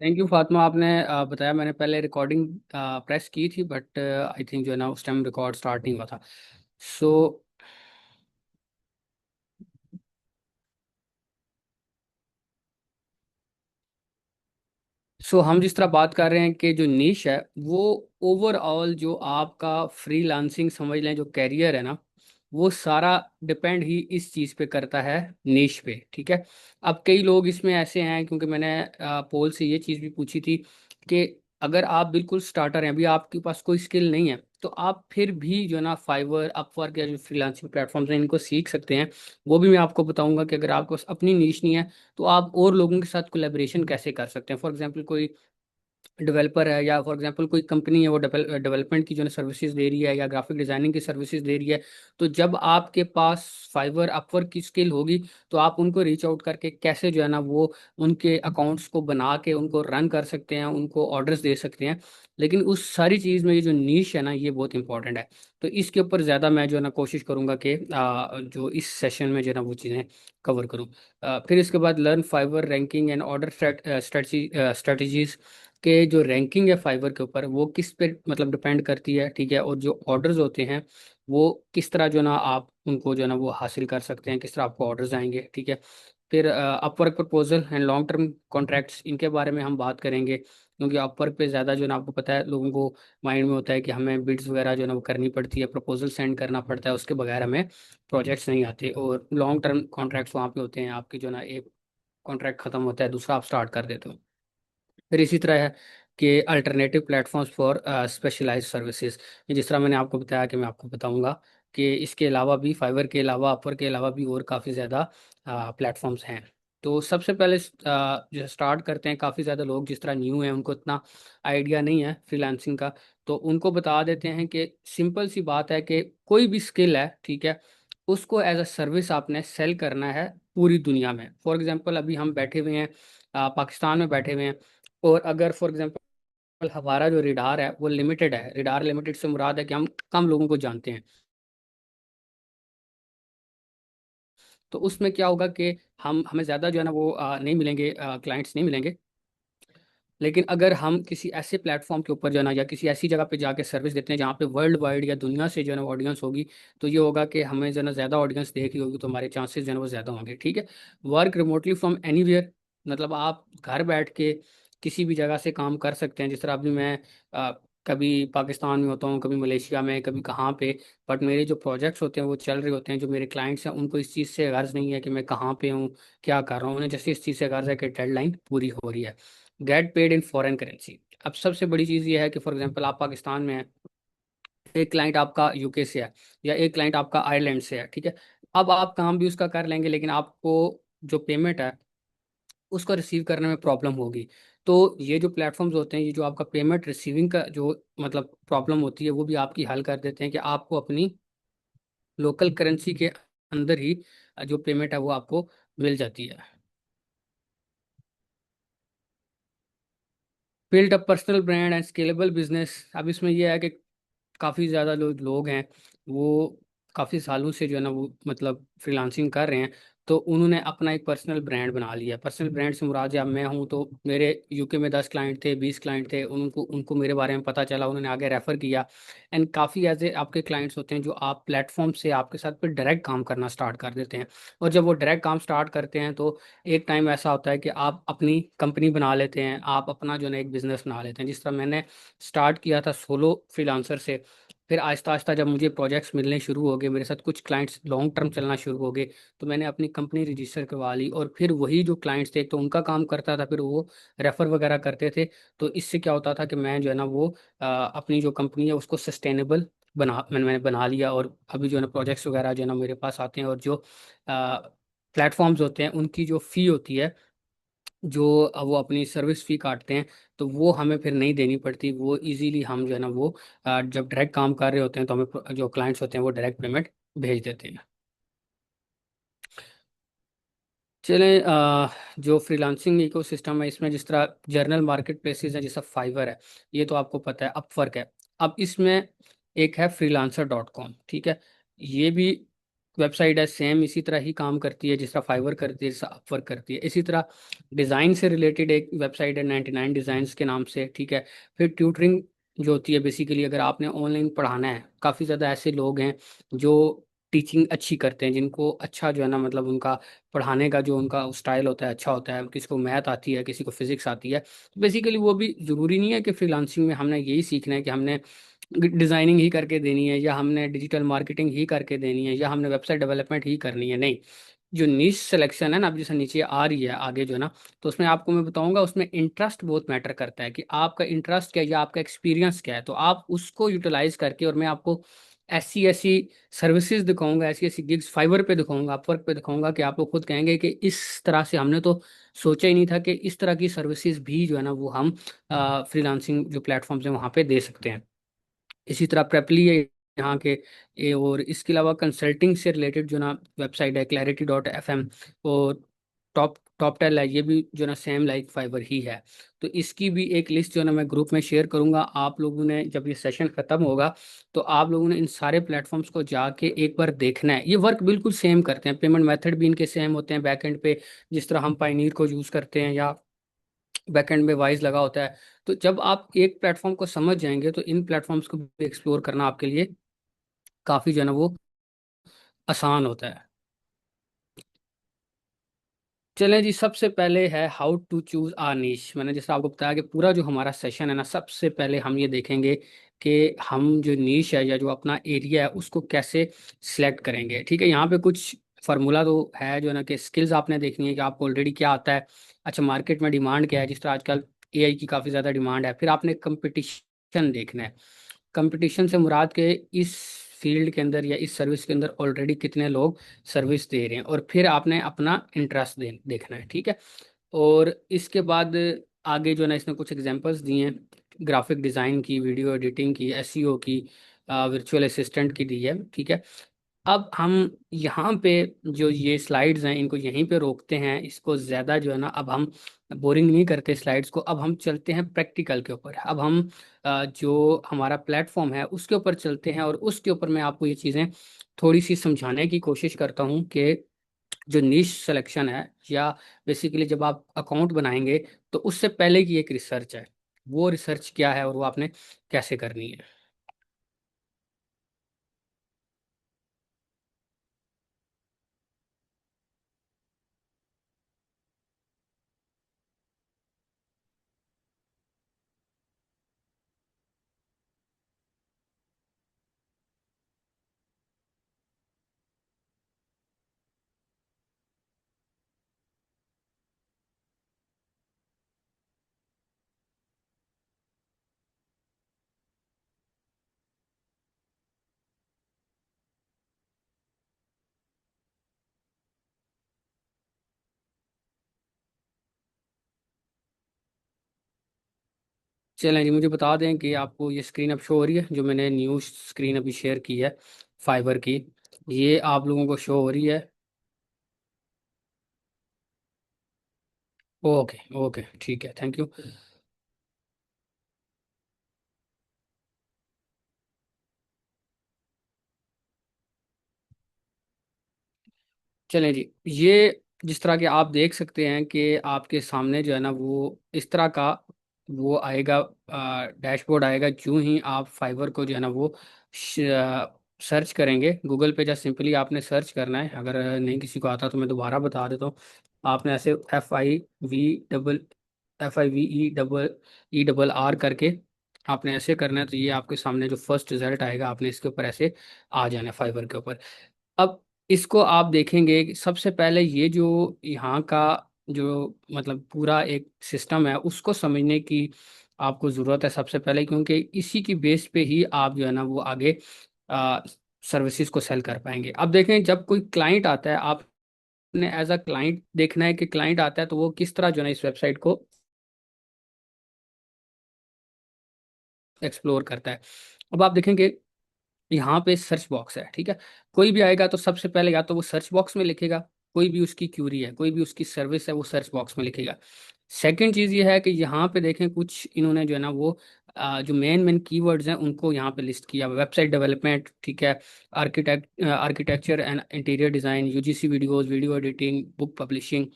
Thank you Fatima. आपने बताया, मैंने पहले रिकॉर्डिंग प्रेस की थी, बट आई थिंक जो है ना उस टाइम रिकॉर्ड स्टार्ट नहीं हुआ था। सो हम जिस तरह बात कर रहे हैं कि जो नीश है वो ओवरऑल जो आपका फ्रीलांसिंग समझ लें, जो कैरियर है ना, वो सारा डिपेंड ही इस चीज़ पे करता है, नीश पे। ठीक है। अब कई लोग इसमें ऐसे हैं, क्योंकि मैंने पोल से ये चीज़ भी पूछी थी कि अगर आप बिल्कुल स्टार्टर हैं, अभी आपके पास कोई स्किल नहीं है, तो आप फिर भी जो है ना फाइवर, अपवर्क या जो फ्रीलांसिंग प्लेटफॉर्म्स हैं इनको सीख सकते हैं। वो भी मैं आपको बताऊंगा कि अगर आपके पास अपनी नीश नहीं है तो आप और लोगों के साथ कोलेब्रेशन कैसे कर सकते हैं। फॉर एग्जांपल कोई डेवलपर है, या फॉर एग्जांपल कोई कंपनी है वो डेवलपमेंट की जो है सर्विसेज दे रही है या ग्राफिक डिजाइनिंग की सर्विसेज दे रही है, तो जब आपके पास फाइवर, अपवर्क की स्किल होगी तो आप उनको रीच आउट करके कैसे जो है ना वो उनके अकाउंट्स को बना के उनको रन कर सकते हैं, उनको ऑर्डर्स दे सकते हैं। लेकिन उस सारी चीज़ में ये जो नीश है ना, ये बहुत इंपॉर्टेंट है। तो इसके ऊपर ज़्यादा मैं जो है ना कोशिश करूंगा कि जो इस सेशन में जो है ना वो चीज़ें कवर करूँ। फिर इसके बाद learn Fiverr ranking and order strategies के जो रैंकिंग है फाइवर के ऊपर, वो किस पे मतलब डिपेंड करती है। ठीक है। और जो ऑर्डर्स होते हैं वो किस तरह जो ना आप उनको जो है ना वो हासिल कर सकते हैं, किस तरह आपको ऑर्डर्स आएंगे। ठीक है। फिर Upwork proposal and long term contracts, इनके बारे में हम बात करेंगे, क्योंकि अपवर्क पे ज़्यादा जो है ना आपको पता है, लोगों को माइंड में होता है कि हमें बिड्स वगैरह जो है ना वो करनी पड़ती है, प्रपोजल सेंड करना पड़ता है, उसके बगैर हमें प्रोजेक्ट्स नहीं आते। और लॉन्ग टर्म कॉन्ट्रैक्ट्स वहाँ पे होते हैं, आपकी जो है ना एक कॉन्ट्रैक्ट खत्म होता है, दूसरा आप स्टार्ट कर देते हो। फिर इसी तरह है कि alternative platforms for specialised services. जिस तरह मैंने आपको बताया कि मैं आपको बताऊंगा कि इसके अलावा भी, फाइवर के अलावा, अपवर के अलावा भी और काफ़ी ज़्यादा प्लेटफॉर्म्स हैं। तो सबसे पहले जो स्टार्ट करते हैं, काफ़ी ज़्यादा लोग जिस तरह न्यू हैं, उनको इतना आइडिया नहीं है फ्रीलांसिंग का, तो उनको बता देते हैं कि सिंपल सी बात है कि कोई भी स्किल है, ठीक है, उसको एज अ सर्विस आपने सेल करना है पूरी दुनिया में। फॉर एग्जांपल अभी हम बैठे हुए हैं, पाकिस्तान में बैठे हुए हैं, और अगर फॉर एग्जांपल हमारा जो रिडार है वो लिमिटेड है, रिडार लिमिटेड से मुराद है कि हम कम लोगों को जानते हैं, तो उसमें क्या होगा कि हमें ज़्यादा जो है ना वो नहीं मिलेंगे, क्लाइंट्स नहीं मिलेंगे। लेकिन अगर हम किसी ऐसे प्लेटफॉर्म के ऊपर जो है ना, या किसी ऐसी जगह पे जाके सर्विस देते हैं जहाँ पे वर्ल्ड वाइड या दुनिया से जो है ना ऑडियंस होगी, तो ये होगा कि हमें जो है ना ज़्यादा ऑडियंस देख रही होगी, तो हमारे चांसेस जो है ना वो ज़्यादा होंगे। ठीक है। वर्क रिमोटली फ्रॉम एनीवेयर, मतलब आप घर बैठ के किसी भी जगह से काम कर सकते हैं। जिस तरह अभी मैं अ, कभी पाकिस्तान में होता हूँ, कभी मलेशिया में, कभी कहाँ पे, बट मेरे जो प्रोजेक्ट्स होते हैं वो चल रहे होते हैं। जो मेरे क्लाइंट्स हैं उनको इस चीज़ से गर्ज नहीं है कि मैं कहाँ पे हूँ, क्या कर रहा हूँ, उन्हें जैसे इस चीज़ से गर्ज है कि डेडलाइन पूरी हो रही है। Get paid in foreign currency. अब सबसे बड़ी चीज़ ये है कि फॉर एग्जांपल आप पाकिस्तान में हैं, एक क्लाइंट आपका यूके से है, या एक क्लाइंट आपका आयरलैंड से है। ठीक है। अब आप काम भी उसका कर लेंगे, लेकिन आपको जो पेमेंट है उसको रिसीव करने में प्रॉब्लम होगी। तो ये जो प्लेटफॉर्म्स होते हैं, ये जो आपका पेमेंट रिसीविंग का जो मतलब प्रॉब्लम होती है, वो भी आपकी हल कर देते हैं कि आपको अपनी लोकल करेंसी के अंदर ही जो पेमेंट है वो आपको मिल जाती है। Build a personal brand and scalable business. अब इसमें यह है कि काफ़ी ज़्यादा लोग हैं, वो काफ़ी सालों से जो है ना वो मतलब फ्रीलांसिंग कर रहे हैं, तो उन्होंने अपना एक पर्सनल ब्रांड बना लिया। पर्सनल ब्रांड से मुराद अब मैं हूँ, तो मेरे यूके में 10 क्लाइंट थे, 20 क्लाइंट थे, उनको उनको मेरे बारे में पता चला, उन्होंने आगे रेफ़र किया। एंड काफ़ी ऐसे आपके क्लाइंट्स होते हैं जो आप प्लेटफॉर्म से आपके साथ फिर डायरेक्ट काम करना स्टार्ट कर देते हैं। और जब वो डायरेक्ट काम स्टार्ट करते हैं तो एक टाइम ऐसा होता है कि आप अपनी कंपनी बना लेते हैं, आप अपना जो है ना एक बिजनेस बना लेते हैं। जिस तरह मैंने स्टार्ट किया था सोलो फ्रीलांसर से, फिर आहिस्ता आहिस्ता जब मुझे प्रोजेक्ट्स मिलने शुरू हो गए, मेरे साथ कुछ क्लाइंट्स लॉन्ग टर्म चलना शुरू हो गए, तो मैंने अपनी कंपनी रजिस्टर करवा ली। और फिर वही जो क्लाइंट्स थे, तो उनका काम करता था, फिर वो रेफर वगैरह करते थे। तो इससे क्या होता था कि मैं जो है ना वो अपनी जो कंपनी है उसको सस्टेनेबल मैंने बना लिया। और अभी जो है ना प्रोजेक्ट्स वगैरह जो है ना मेरे पास आते हैं, और जो प्लेटफॉर्म्स होते हैं उनकी जो फ़ी होती है, जो वो अपनी सर्विस फ़ी काटते हैं, तो वो हमें फिर नहीं देनी पड़ती। वो इजीली हम जो है ना वो जब डायरेक्ट काम कर रहे होते हैं तो हमें जो क्लाइंट्स होते हैं वो डायरेक्ट पेमेंट भेज देते हैं। चलें, जो फ्रीलांसिंग इकोसिस्टम है इसमें, जिस तरह जर्नल मार्केट प्लेसेस हैं जैसा फाइवर है, ये तो आपको पता है, अपवर्क है। अब इसमें एक है freelancer.com। ठीक है। ये भी वेबसाइट है सेम इसी तरह ही काम करती है जिस तरह फाइवर करती है, जिस तरह अपवर्क करती है। इसी तरह डिज़ाइन से रिलेटेड एक वेबसाइट है 99 डिज़ाइंस के नाम से, ठीक है। फिर ट्यूटरिंग जो होती है, बेसिकली अगर आपने ऑनलाइन पढ़ाना है, काफ़ी ज़्यादा ऐसे लोग हैं जो टीचिंग अच्छी करते हैं, जिनको अच्छा जो है ना मतलब उनका पढ़ाने का जो उनका स्टाइल होता है अच्छा होता है, किसी को मैथ आती है, किसी को फिजिक्स आती है। तो बेसिकली वो भी ज़रूरी नहीं है कि फ्रीलांसिंग में हमने यही सीखना है कि हमने डिज़ाइनिंग ही करके देनी है, या हमने डिजिटल मार्केटिंग ही करके देनी है, या हमने वेबसाइट डेवलपमेंट ही करनी है। नहीं, जो नीश सिलेक्शन है ना, अब जैसे नीचे आ रही है आगे जो है ना, तो उसमें आपको मैं बताऊंगा, उसमें इंटरेस्ट बहुत मैटर करता है कि आपका इंटरेस्ट क्या है या आपका एक्सपीरियंस क्या है। तो आप उसको यूटिलाइज करके, और मैं आपको ऐसी ऐसी सर्विसेज दिखाऊंगा, ऐसी ऐसी गिग्स फाइवर पे दिखाऊंगा, अपवर्क पे दिखाऊंगा, कि आप लोग खुद कहेंगे कि इस तरह से हमने तो सोचा ही नहीं था कि इस तरह की सर्विसेज भी जो है ना वो हम फ्रीलांसिंग जो प्लेटफॉर्म्स हैं वहाँ पे दे सकते हैं। इसी तरह प्रेपली है यहाँ के और इसके अलावा कंसल्टिंग से रिलेटेड जो ना वेबसाइट है clarity.fm, और टॉप टॉप टेल है, ये भी जो ना सेम लाइक फाइवर ही है। तो इसकी भी एक लिस्ट जो ना मैं ग्रुप में शेयर करूंगा। आप लोगों ने जब ये सेशन खत्म होगा तो आप लोगों ने इन सारे प्लेटफॉर्म्स को जाके एक बार देखना है। ये वर्क बिल्कुल सेम करते हैं, पेमेंट मेथड भी इनके सेम होते हैं, बैकएंड पे जिस तरह हम पाइनीर को यूज़ करते हैं या बैकएंड में वाइज लगा होता है। तो जब आप एक प्लेटफॉर्म को समझ जाएंगे तो इन प्लेटफॉर्म्स को भी एक्सप्लोर करना आपके लिए काफ़ी जो है ना वो आसान होता है। चलें जी, सबसे पहले है हाउ टू चूज आर नीश। मैंने जैसे आपको बताया कि पूरा जो हमारा सेशन है ना, सबसे पहले हम ये देखेंगे कि हम जो नीश है या जो अपना एरिया है उसको कैसे सिलेक्ट करेंगे। ठीक है, यहाँ पे कुछ फार्मूला तो है जो है ना, कि स्किल्स आपने देखनी है कि आपको ऑलरेडी क्या आता है। अच्छा, मार्केट में डिमांड क्या है, जिस तरह आजकल एआई की काफ़ी ज़्यादा डिमांड है। फिर आपने कंपटीशन देखना है, कंपटीशन से मुराद के इस फील्ड के अंदर या इस सर्विस के अंदर ऑलरेडी कितने लोग सर्विस दे रहे हैं, और फिर आपने अपना इंटरेस्ट देखना है। ठीक है, और इसके बाद आगे जो है ना इसने कुछ एग्जांपल्स दिए हैं, ग्राफिक डिज़ाइन की, वीडियो एडिटिंग की, एसईओ की, वर्चुअल असिस्टेंट की दी है। ठीक है, अब हम यहाँ पे जो ये स्लाइड्स हैं इनको यहीं पे रोकते हैं, इसको ज़्यादा जो है ना अब हम बोरिंग नहीं करते स्लाइड्स को। अब हम चलते हैं प्रैक्टिकल के ऊपर। अब हम जो हमारा प्लेटफॉर्म है उसके ऊपर चलते हैं, और उसके ऊपर मैं आपको ये चीज़ें थोड़ी सी समझाने की कोशिश करता हूँ कि जो नीश सिलेक्शन है, या बेसिकली जब आप अकाउंट बनाएंगे तो उससे पहले की एक रिसर्च है, वो रिसर्च क्या है और वो आपने कैसे करनी है। चलें जी, मुझे बता दें कि आपको ये स्क्रीन अब शो हो रही है, जो मैंने न्यू स्क्रीन अभी शेयर की है फाइबर की, ये आप लोगों को शो हो रही है। ओके ओके, ठीक है, थैंक यू। चलें जी, ये जिस तरह के आप देख सकते हैं कि आपके सामने जो है ना वो इस तरह का वो आएगा, डैशबोर्ड आएगा जूं ही आप फाइवर को जो है ना वो सर्च करेंगे गूगल पे। जस्ट सिंपली आपने सर्च करना है, अगर नहीं किसी को आता तो मैं दोबारा बता देता हूँ। आपने ऐसे FIV डबल आर करके आपने ऐसे करना है, तो ये आपके सामने जो फर्स्ट रिजल्ट आएगा आपने इसके ऊपर ऐसे आ जाना है फाइवर के ऊपर। अब इसको आप देखेंगे कि सबसे पहले ये जो यहाँ का जो मतलब पूरा एक सिस्टम है उसको समझने की आपको ज़रूरत है सबसे पहले, क्योंकि इसी की बेस पे ही आप जो है ना वो आगे सर्विसेज को सेल कर पाएंगे। अब देखें, जब कोई क्लाइंट आता है, आपने एज अ क्लाइंट देखना है कि क्लाइंट आता है तो वो किस तरह जो है ना इस वेबसाइट को एक्सप्लोर करता है। अब आप देखेंगे यहाँ पे सर्च बॉक्स है, ठीक है। कोई भी आएगा तो सबसे पहले या तो वो सर्च बॉक्स में लिखेगा, कोई भी उसकी क्यूरी है, कोई भी उसकी सर्विस है, वो सर्च बॉक्स में लिखेगा। सेकंड चीज़ ये है कि यहाँ पे देखें कुछ इन्होंने जो है ना वो जो मेन मेन कीवर्ड्स हैं उनको यहाँ पे लिस्ट किया। वेबसाइट डेवलपमेंट, ठीक है, architecture and interior design, UGC videos, video editing, book publishing.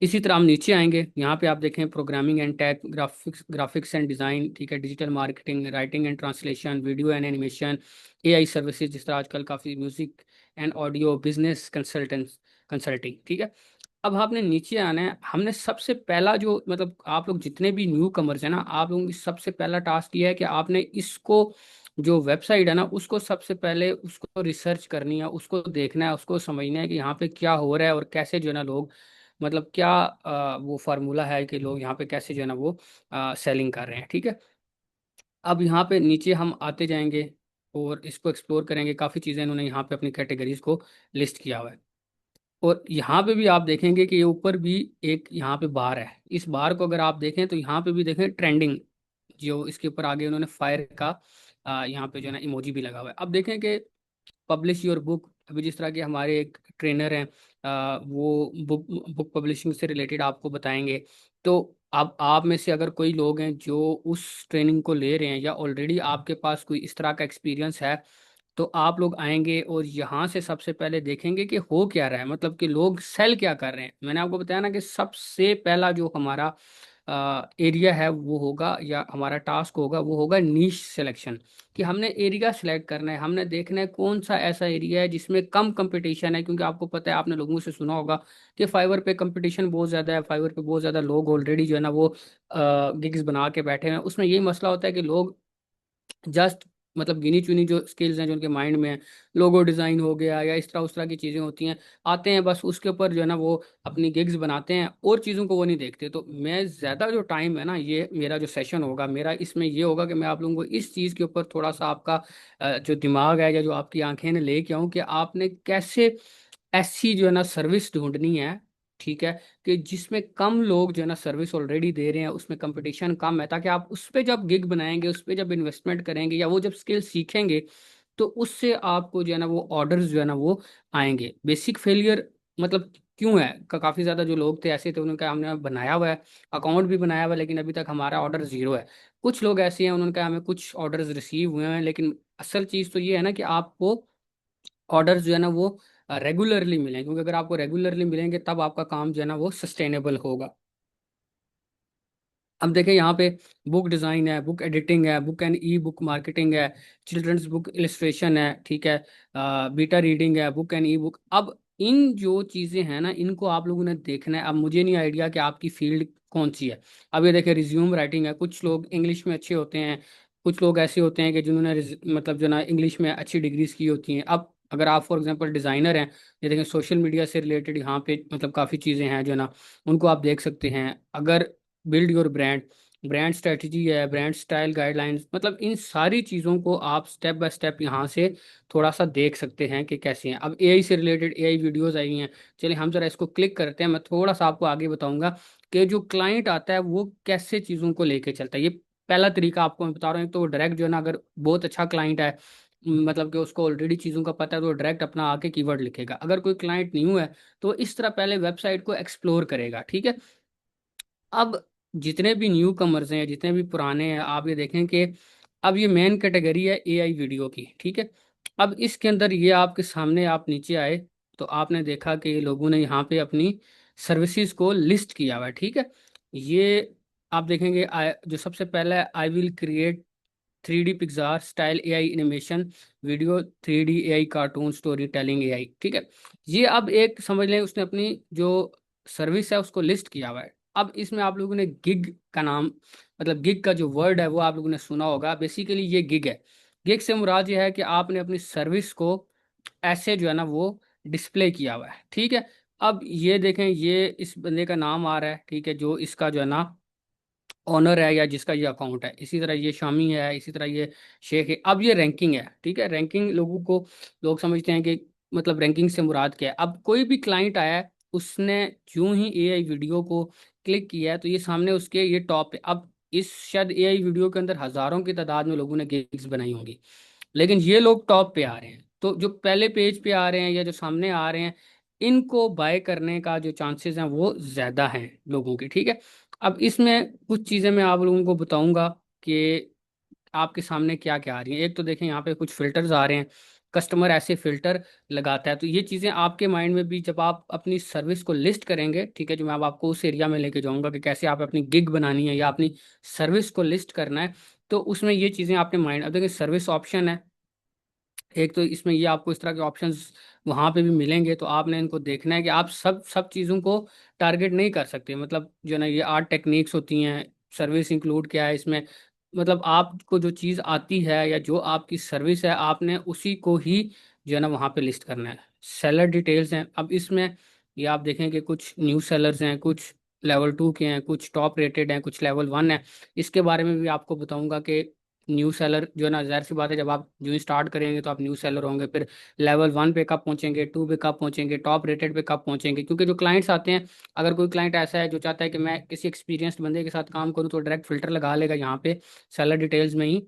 इसी तरह हम नीचे आएंगे, यहाँ पे आप देखें programming and tech, graphics and design, ठीक है, digital marketing, writing and translation, video and animation, AI services, जिस तरह आजकल काफ़ी music and audio, business consulting, ठीक है। अब आपने नीचे आना है। हमने सबसे पहला जो मतलब आप लोग जितने भी न्यू कमर्स है ना, आप लोगों की सबसे पहला टास्क ये है कि आपने इसको जो वेबसाइट है ना उसको सबसे पहले उसको रिसर्च करनी है, उसको देखना है, उसको समझना है कि यहाँ पे क्या हो रहा है और कैसे जो है ना लोग मतलब क्या वो फार्मूला है कि लोग यहाँ पे कैसे जो है ना वो सेलिंग कर रहे हैं, ठीक है। अब यहाँ पे नीचे हम आते जाएंगे और इसको एक्सप्लोर करेंगे। काफ़ी चीज़ें इन्होंने यहाँ पे अपनी कैटेगरीज को लिस्ट किया हुआ है। और यहाँ पे भी आप देखेंगे कि ये ऊपर भी एक यहाँ पे बार है। इस बार को अगर आप देखें तो यहाँ पे भी देखें ट्रेंडिंग, जो इसके ऊपर आगे उन्होंने फायर का यहाँ पे जो है ना इमोजी भी लगा हुआ है। अब देखें कि पब्लिश योर बुक, अभी जिस तरह के हमारे एक ट्रेनर हैं वो बुक बुक पब्लिशिंग से रिलेटेड आपको बताएंगे। तो अब आप में से अगर कोई लोग हैं जो उस ट्रेनिंग को ले रहे हैं या ऑलरेडी आपके पास कोई इस तरह का एक्सपीरियंस है, तो आप लोग आएंगे और यहाँ से सबसे पहले देखेंगे कि हो क्या रहा है, मतलब कि लोग सेल क्या कर रहे हैं। मैंने आपको बताया ना कि सबसे पहला जो हमारा एरिया है वो होगा या हमारा टास्क होगा वो होगा नीश सिलेक्शन। कि हमने एरिया सेलेक्ट करना है, हमने देखना है कौन सा ऐसा एरिया है जिसमें कम कंपटीशन है। क्योंकि आपको पता है, आपने लोगों से सुना होगा कि फाइवर पे कंपटीशन बहुत ज़्यादा है, फाइवर पे बहुत ज़्यादा लोग ऑलरेडी जो है ना वो गिग्स बना के बैठे हैं। उसमें यही मसला होता है कि लोग जस्ट मतलब गिनी चुनी जो स्किल्स हैं जो उनके माइंड में है, लोगो डिज़ाइन हो गया या इस तरह उस तरह की चीज़ें होती हैं, आते हैं बस उसके ऊपर जो है ना वो अपनी गिग्स बनाते हैं और चीज़ों को वो नहीं देखते। तो मैं ज़्यादा जो टाइम है ना, ये मेरा जो सेशन होगा मेरा इसमें ये होगा कि मैं आप लोगों को इस चीज़ के ऊपर थोड़ा सा आपका जो दिमाग है या जो आपकी आंखें ने लेके आऊँ कि आपने कैसे ऐसी जो है ना सर्विस ढूंढनी है, ठीक है, कि जिसमें कम लोग जो है ना सर्विस ऑलरेडी दे रहे हैं, उसमें कंपटीशन कम है, ताकि आप उस पर जब गिग बनाएंगे, उस पर जब इन्वेस्टमेंट करेंगे या वो जब स्किल सीखेंगे, तो उससे आपको जो है ना वो ऑर्डर्स जो है ना वो आएंगे। बेसिक फेलियर मतलब क्यों है, काफ़ी ज़्यादा जो लोग थे ऐसे थे, उन्होंने कहा हमने बनाया हुआ है, अकाउंट भी बनाया हुआ है, लेकिन अभी तक हमारा ऑर्डर ज़ीरो है। कुछ लोग ऐसे हैं, उन्होंने कहा हमें कुछ ऑर्डर्स रिसीव हुए हैं, लेकिन असल चीज़ तो ये है ना कि आपको ऑर्डर्स जो है ना वो रेगुलरली मिलें। क्योंकि अगर आपको रेगुलरली मिलेंगे तब आपका काम जो है ना वो सस्टेनेबल होगा। अब देखें यहाँ पे बुक डिज़ाइन है, बुक एडिटिंग है, book and E book marketing है, चिल्ड्रंस बुक इलिस्ट्रेशन है, ठीक है, बीटा रीडिंग है, बुक एंड ई बुक। अब इन जो चीज़ें हैं ना इनको आप लोगों ने देखना है। अब मुझे नहीं आइडिया कि आपकी फील्ड कौन सी है। अब ये देखें रिज्यूम राइटिंग है, कुछ लोग इंग्लिश में अच्छे होते हैं, कुछ लोग ऐसे होते हैं कि जिन्होंने मतलब जो ना इंग्लिश में अच्छी डिग्रीज की होती हैं। अब अगर आप फॉर एग्जांपल डिज़ाइनर हैं, ये देखें सोशल मीडिया से रिलेटेड यहाँ पे मतलब काफ़ी चीज़ें हैं जो ना उनको आप देख सकते हैं। अगर build your brand, brand strategy है, ब्रांड स्टाइल गाइडलाइंस, मतलब इन सारी चीज़ों को आप स्टेप बाय स्टेप यहाँ से थोड़ा सा देख सकते हैं कि कैसे हैं। अब एआई से रिलेटेड एआई वीडियोस आई हैं, चलिए हम जरा इसको क्लिक करते हैं। मैं थोड़ा सा आपको आगे बताऊंगा कि जो क्लाइंट आता है वो कैसे चीज़ों को लेके चलता है। ये पहला तरीका आपको मैं बता रहा हूँ। तो डायरेक्ट जो है ना, अगर बहुत अच्छा क्लाइंट है, मतलब कि उसको ऑलरेडी चीज़ों का पता है, तो डायरेक्ट अपना आके कीवर्ड लिखेगा। अगर कोई क्लाइंट न्यू है तो इस तरह पहले वेबसाइट को एक्सप्लोर करेगा, ठीक है। अब जितने भी न्यू कमर्स हैं, जितने भी पुराने हैं, आप ये देखें कि अब ये मेन कैटेगरी है एआई वीडियो की, ठीक है। अब इसके अंदर ये आपके सामने आप नीचे आए तो आपने देखा कि लोगों ने यहाँ पे अपनी सर्विसेज को लिस्ट किया हुआ है, ठीक है। ये आप देखेंगे जो सबसे पहला है, I will create 3D Pixar style AI animation video, 3D AI cartoon story telling AI, ठीक है। ये अब एक समझ लें उसने अपनी जो सर्विस है उसको लिस्ट किया हुआ है। अब इसमें आप लोगों ने गिग का नाम, मतलब गिग का जो वर्ड है वो आप लोगों ने सुना होगा। बेसिकली ये गिग है। गिग से मुराद ये है कि आपने अपनी सर्विस को ऐसे जो है ना वो डिस्प्ले किया हुआ है, ठीक है। अब ये देखें, ये इस बंदे का नाम आ रहा है, ठीक है, जो इसका जो है ना ऑनर है या जिसका ये अकाउंट है। इसी तरह ये शामी है, इसी तरह ये शेख है। अब ये रैंकिंग है, ठीक है। रैंकिंग लोगों को लोग समझते हैं कि मतलब रैंकिंग से मुराद क्या है। अब कोई भी क्लाइंट आया है, उसने यूं ही एआई वीडियो को क्लिक किया है तो ये सामने उसके ये टॉप पे। अब इस शायद एआई वीडियो के अंदर हजारों की तादाद में लोगों ने गिग्स बनाई होंगी, लेकिन ये लोग टॉप पे आ रहे हैं। तो जो पहले पेज पे आ रहे हैं या जो सामने आ रहे हैं, इनको बाय करने का जो चांसेस हैं वो ज़्यादा हैं लोगों की, ठीक है। अब इसमें कुछ चीज़ें मैं आप लोगों को बताऊंगा कि आपके सामने क्या क्या आ रही है। एक तो देखें यहाँ पे कुछ फिल्टर्स आ रहे हैं, कस्टमर ऐसे फिल्टर लगाता है। तो ये चीज़ें आपके माइंड में भी जब आप अपनी सर्विस को लिस्ट करेंगे, ठीक है, जो मैं अब आपको उस एरिया में लेके जाऊंगा कि कैसे आप अपनी गिग बनानी है या अपनी सर्विस को लिस्ट करना है, तो उसमें ये चीज़ें आपने माइंड, अब देखिए सर्विस ऑप्शन है एक, तो इसमें ये आपको इस तरह के ऑप्शंस वहां पे भी मिलेंगे। तो आपने इनको देखना है कि आप सब सब चीज़ों को टारगेट नहीं कर सकते। मतलब जो ना ये आर्ट टेक्निक्स होती हैं, सर्विस इंक्लूड क्या है इसमें, मतलब आपको जो चीज़ आती है या जो आपकी सर्विस है आपने उसी को ही जो है ना वहाँ पे लिस्ट करना है। सेलर डिटेल्स हैं, अब इसमें ये आप देखें कि कुछ न्यू सेलर्स हैं, कुछ लेवल 2 के हैं, कुछ टॉप रेटेड हैं, कुछ लेवल 1 है। इसके बारे में भी आपको बताऊंगा कि न्यू सेलर जो है ना, जाहिर सी बात है जब आप जो स्टार्ट करेंगे तो आप न्यू सेलर होंगे, फिर लेवल 1 पे कब पहुंचेंगे, 2 पे कब पहुंचेंगे, टॉप रेटेड पे कब पहुंचेंगे। क्योंकि जो क्लाइंट्स आते हैं, अगर कोई क्लाइंट ऐसा है जो चाहता है कि मैं किसी एक्सपीरियंस्ड बंदे के साथ काम करूं, तो डायरेक्ट फिल्टर लगा लेगा यहाँ पे सेलर डिटेल्स में ही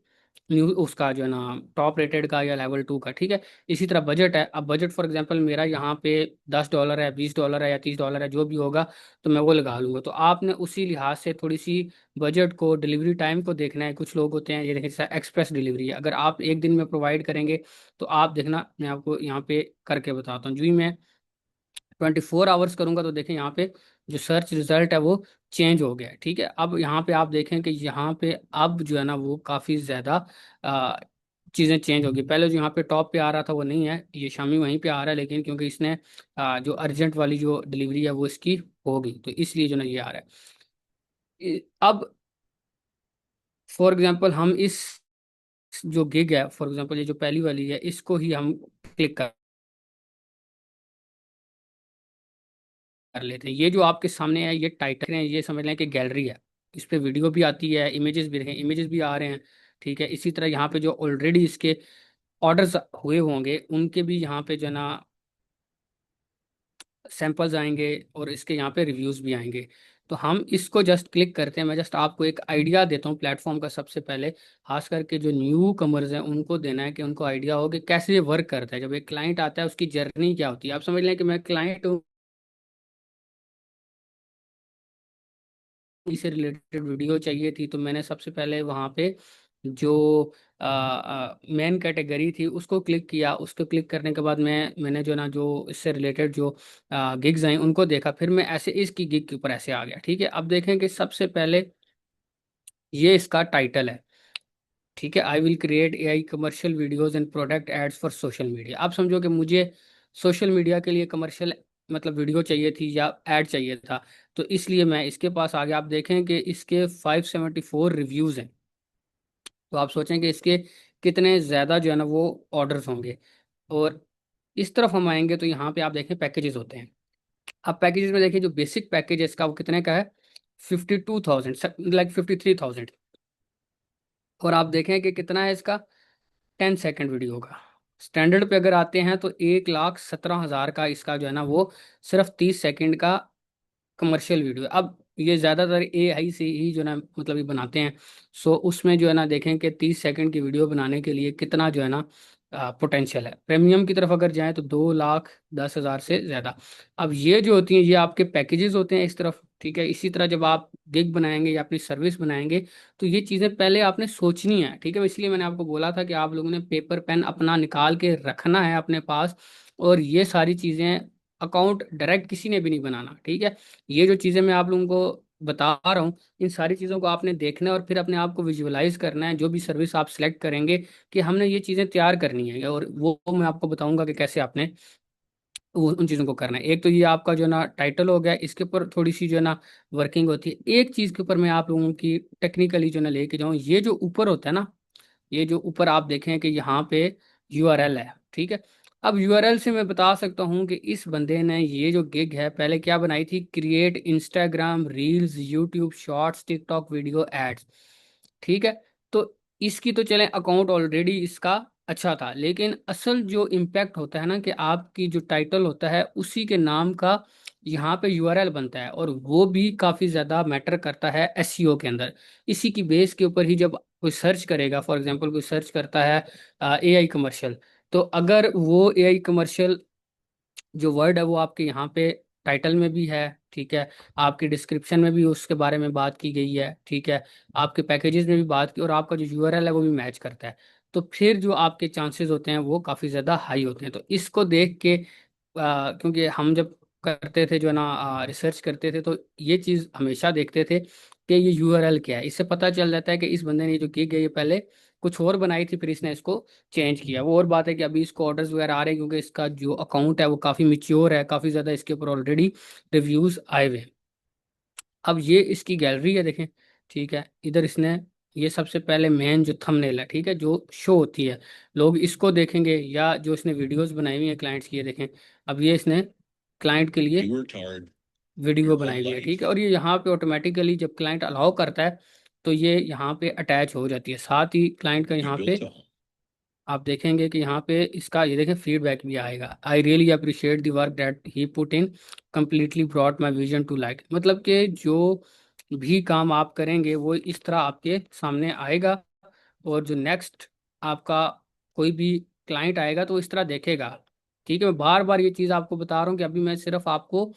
न्यू उसका जो है ना टॉप रेटेड का या लेवल 2 का, ठीक है। इसी तरह बजट है, अब बजट फॉर एग्जांपल मेरा यहाँ पे $10 है, $20 है या $30 है, जो भी होगा तो मैं वो लगा लूंगा। तो आपने उसी लिहाज से थोड़ी सी बजट को, डिलीवरी टाइम को देखना है। कुछ लोग होते हैं, ये देखिए जैसा एक्सप्रेस डिलीवरी है, अगर आप एक दिन में प्रोवाइड करेंगे तो आप देखना, मैं आपको यहाँ पे करके बताता हूँ। जो ही मैं 24 आवर्स करूंगा तो देखें यहाँ पे जो सर्च रिजल्ट है वो चेंज हो गया है, ठीक है। अब यहाँ पे आप देखें कि यहाँ पे अब जो है ना वो काफ़ी ज़्यादा चीज़ें चेंज हो गई। पहले जो यहाँ पे टॉप पे आ रहा था वो नहीं है, ये शामी वहीं पे आ रहा है, लेकिन क्योंकि इसने जो अर्जेंट वाली जो डिलीवरी है वो इसकी हो गई, तो इसलिए जो ना ये आ रहा है। अब फॉर एग्जांपल हम इस जो गिग है, फॉर एग्जांपल ये जो पहली वाली है, इसको ही हम क्लिक कर लेते हैं। ये जो आपके सामने है ये टाइटल है, ये समझ लें कि गैलरी है। इस पे वीडियो भी आती है, इमेजेस भी रहे, इमेजेस भी आ रहे हैं, ठीक है। इसी तरह यहाँ पे जो ऑलरेडी इसके ऑर्डर्स हुए होंगे उनके भी यहाँ पे जो है ना सैंपल्स आएंगे, और इसके यहाँ पे रिव्यूज भी आएंगे। तो हम इसको जस्ट क्लिक करते हैं। मैं जस्ट आपको एक आइडिया देता हूँ प्लेटफॉर्म का। सबसे पहले खास करके जो न्यू कमर्स हैं उनको देना है कि उनको आइडिया हो कि कैसे ये वर्क करता है। जब एक क्लाइंट आता है उसकी जर्नी क्या होती है, आप समझ लें कि मैं क्लाइंट हूँ, से रिलेटेड वीडियो चाहिए थी, तो मैंने सबसे पहले वहाँ पे जो मेन कैटेगरी थी उसको क्लिक किया। उसको क्लिक करने के बाद मैंने जो ना जो इससे रिलेटेड जो गिग्स आई उनको देखा, फिर मैं ऐसे इसकी गिग के ऊपर ऐसे आ गया, ठीक है। अब देखें कि सबसे पहले ये इसका टाइटल है, ठीक है, I will create AI commercial videos and product ads for social media. आप समझो कि मुझे सोशल मीडिया के लिए कमर्शियल मतलब वीडियो चाहिए थी या ऐड चाहिए था, तो इसलिए मैं इसके पास आ गया। आप देखें कि इसके 574 रिव्यूज़ हैं, तो आप सोचें कि इसके कितने ज़्यादा जो है ना वो ऑर्डर्स होंगे। और इस तरफ हम आएंगे तो यहाँ पे आप देखें पैकेजेस होते हैं। अब पैकेजेस में देखिए जो बेसिक पैकेज है इसका वो कितने का है, 52,000, लाइक 53,000। और आप देखें कि कितना है इसका, 10 सेकेंड वीडियो का। स्टैंडर्ड पे अगर आते हैं तो 1,17,000 का इसका जो है ना वो सिर्फ 30 सेकेंड का कमर्शियल वीडियो। अब ये ज़्यादातर AI से ही जो है ना मतलब ये बनाते हैं। सो उसमें जो है ना देखें कि 30 सेकेंड की वीडियो बनाने के लिए कितना जो है ना पोटेंशियल है। प्रीमियम की तरफ अगर जाएं तो 2,10,000 से ज़्यादा। अब ये जो होती हैं ये आपके पैकेजेस होते हैं इस तरफ, ठीक है। इसी तरह जब आप गिग बनाएंगे या अपनी सर्विस बनाएंगे तो ये चीज़ें पहले आपने सोचनी है, ठीक है। इसलिए मैंने आपको बोला था कि आप लोगों ने पेपर पेन अपना निकाल के रखना है अपने पास। और ये सारी चीज़ें अकाउंट डायरेक्ट किसी ने भी नहीं बनाना, ठीक है। ये जो चीज़ें मैं आप लोगों को बता रहा हूँ, इन सारी चीज़ों को आपने देखना है और फिर अपने आप को विजुअलाइज करना है। जो भी सर्विस आप सिलेक्ट करेंगे कि हमने ये चीज़ें तैयार करनी है, और वो मैं आपको बताऊंगा कि कैसे आपने वो उन चीज़ों को करना है। एक तो ये आपका जो ना टाइटल हो गया, इसके ऊपर थोड़ी सी जो है ना वर्किंग होती है। एक चीज़ के ऊपर मैं आप लोगों की टेक्निकली जो ना लेके जाऊँ, ये जो ऊपर होता है ना, ये जो ऊपर आप देखें कि यहाँ पे URL है, ठीक है। अब URL से मैं बता सकता हूँ कि इस बंदे ने ये जो गिग है पहले क्या बनाई थी, create Instagram reels, YouTube shorts, TikTok video ads, ठीक है। तो इसकी तो चलें अकाउंट ऑलरेडी इसका अच्छा था, लेकिन असल जो इम्पैक्ट होता है ना कि आपकी जो टाइटल होता है उसी के नाम का यहाँ पे URL बनता है, और वो भी काफ़ी ज़्यादा मैटर करता है SEO के अंदर। इसी की बेस के ऊपर ही जब कोई सर्च करेगा, फॉर एग्जांपल कोई सर्च करता है AI कमर्शियल, तो अगर वो AI कमर्शियल जो वर्ड है वो आपके यहाँ पे टाइटल में भी है, ठीक है, आपकी डिस्क्रिप्शन में भी उसके बारे में बात की गई है, ठीक है, आपके पैकेजेस में भी बात की, और आपका जो यूआरएल है वो भी मैच करता है, तो फिर जो आपके चांसेस होते हैं वो काफ़ी ज़्यादा हाई होते हैं। तो इसको देख के क्योंकि हम जब करते थे जो है ना रिसर्च करते थे, तो ये चीज़ हमेशा देखते थे कि ये यूआरएल क्या है। इससे पता चल जाता है कि इस बंदे ने जो की गई है पहले कुछ और बनाई थी, फिर इसने इसको चेंज किया। वो और बात है कि अभी इसको ऑर्डर्स वगैरह आ रहे हैं, क्योंकि इसका जो अकाउंट है वो काफ़ी मिच्योर है, काफ़ी ज़्यादा इसके ऊपर ऑलरेडी रिव्यूज़ आए हुए हैं। अब ये इसकी गैलरी है, देखें, ठीक है, इधर इसने ये सबसे पहले मेन जो थंबनेल है, ठीक है, जो शो होती है, लोग इसको देखेंगे, या जो इसने वीडियोस बनाई हुई है क्लाइंट्स की, ये देखें, अब ये इसने क्लाइंट के लिए वीडियो बनाई हुई है, ठीक है, और ये यहाँ पे ऑटोमेटिकली जब क्लाइंट अलाउ करता है तो ये यहाँ पे अटैच हो जाती है, साथ ही क्लाइंट का यहाँ पे आप देखेंगे कि यहाँ पे इसका ये देखें फीडबैक भी आएगा। I really appreciate the work that he put in, completely brought my vision to like. मतलब कि जो भी काम आप करेंगे वो इस तरह आपके सामने आएगा, और जो नेक्स्ट आपका कोई भी क्लाइंट आएगा तो इस तरह देखेगा। ठीक है, मैं बार बार ये चीज़ आपको बता रहा हूँ कि अभी मैं सिर्फ आपको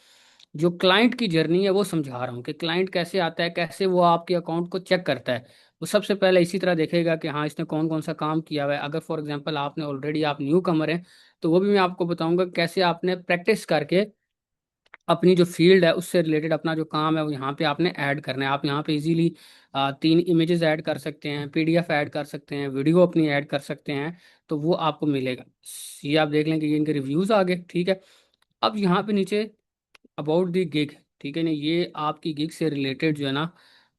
जो क्लाइंट की जर्नी है वो समझा रहा हूँ कि क्लाइंट कैसे आता है, कैसे वो आपके अकाउंट को चेक करता है। वो सबसे पहले इसी तरह देखेगा कि हाँ इसने कौन कौन सा काम किया हुआ है। अगर फॉर एग्जांपल आपने ऑलरेडी आप न्यू कमर हैं, तो वो भी मैं आपको बताऊंगा कैसे आपने प्रैक्टिस करके अपनी जो फील्ड है उससे रिलेटेड अपना जो काम है वो यहाँ पे आपने ऐड करना है। आप यहाँ पे इजीली 3 इमेजेस ऐड कर सकते हैं, पीडीएफ ऐड कर सकते हैं, वीडियो अपनी ऐड कर सकते हैं, तो वो आपको मिलेगा। ये आप देख लें कि ये इनके रिव्यूज आ गए, ठीक है। अब यहाँ पे नीचे अबाउट द गिग, ठीक है ना, ये आपकी गिग से रिलेटेड जो है ना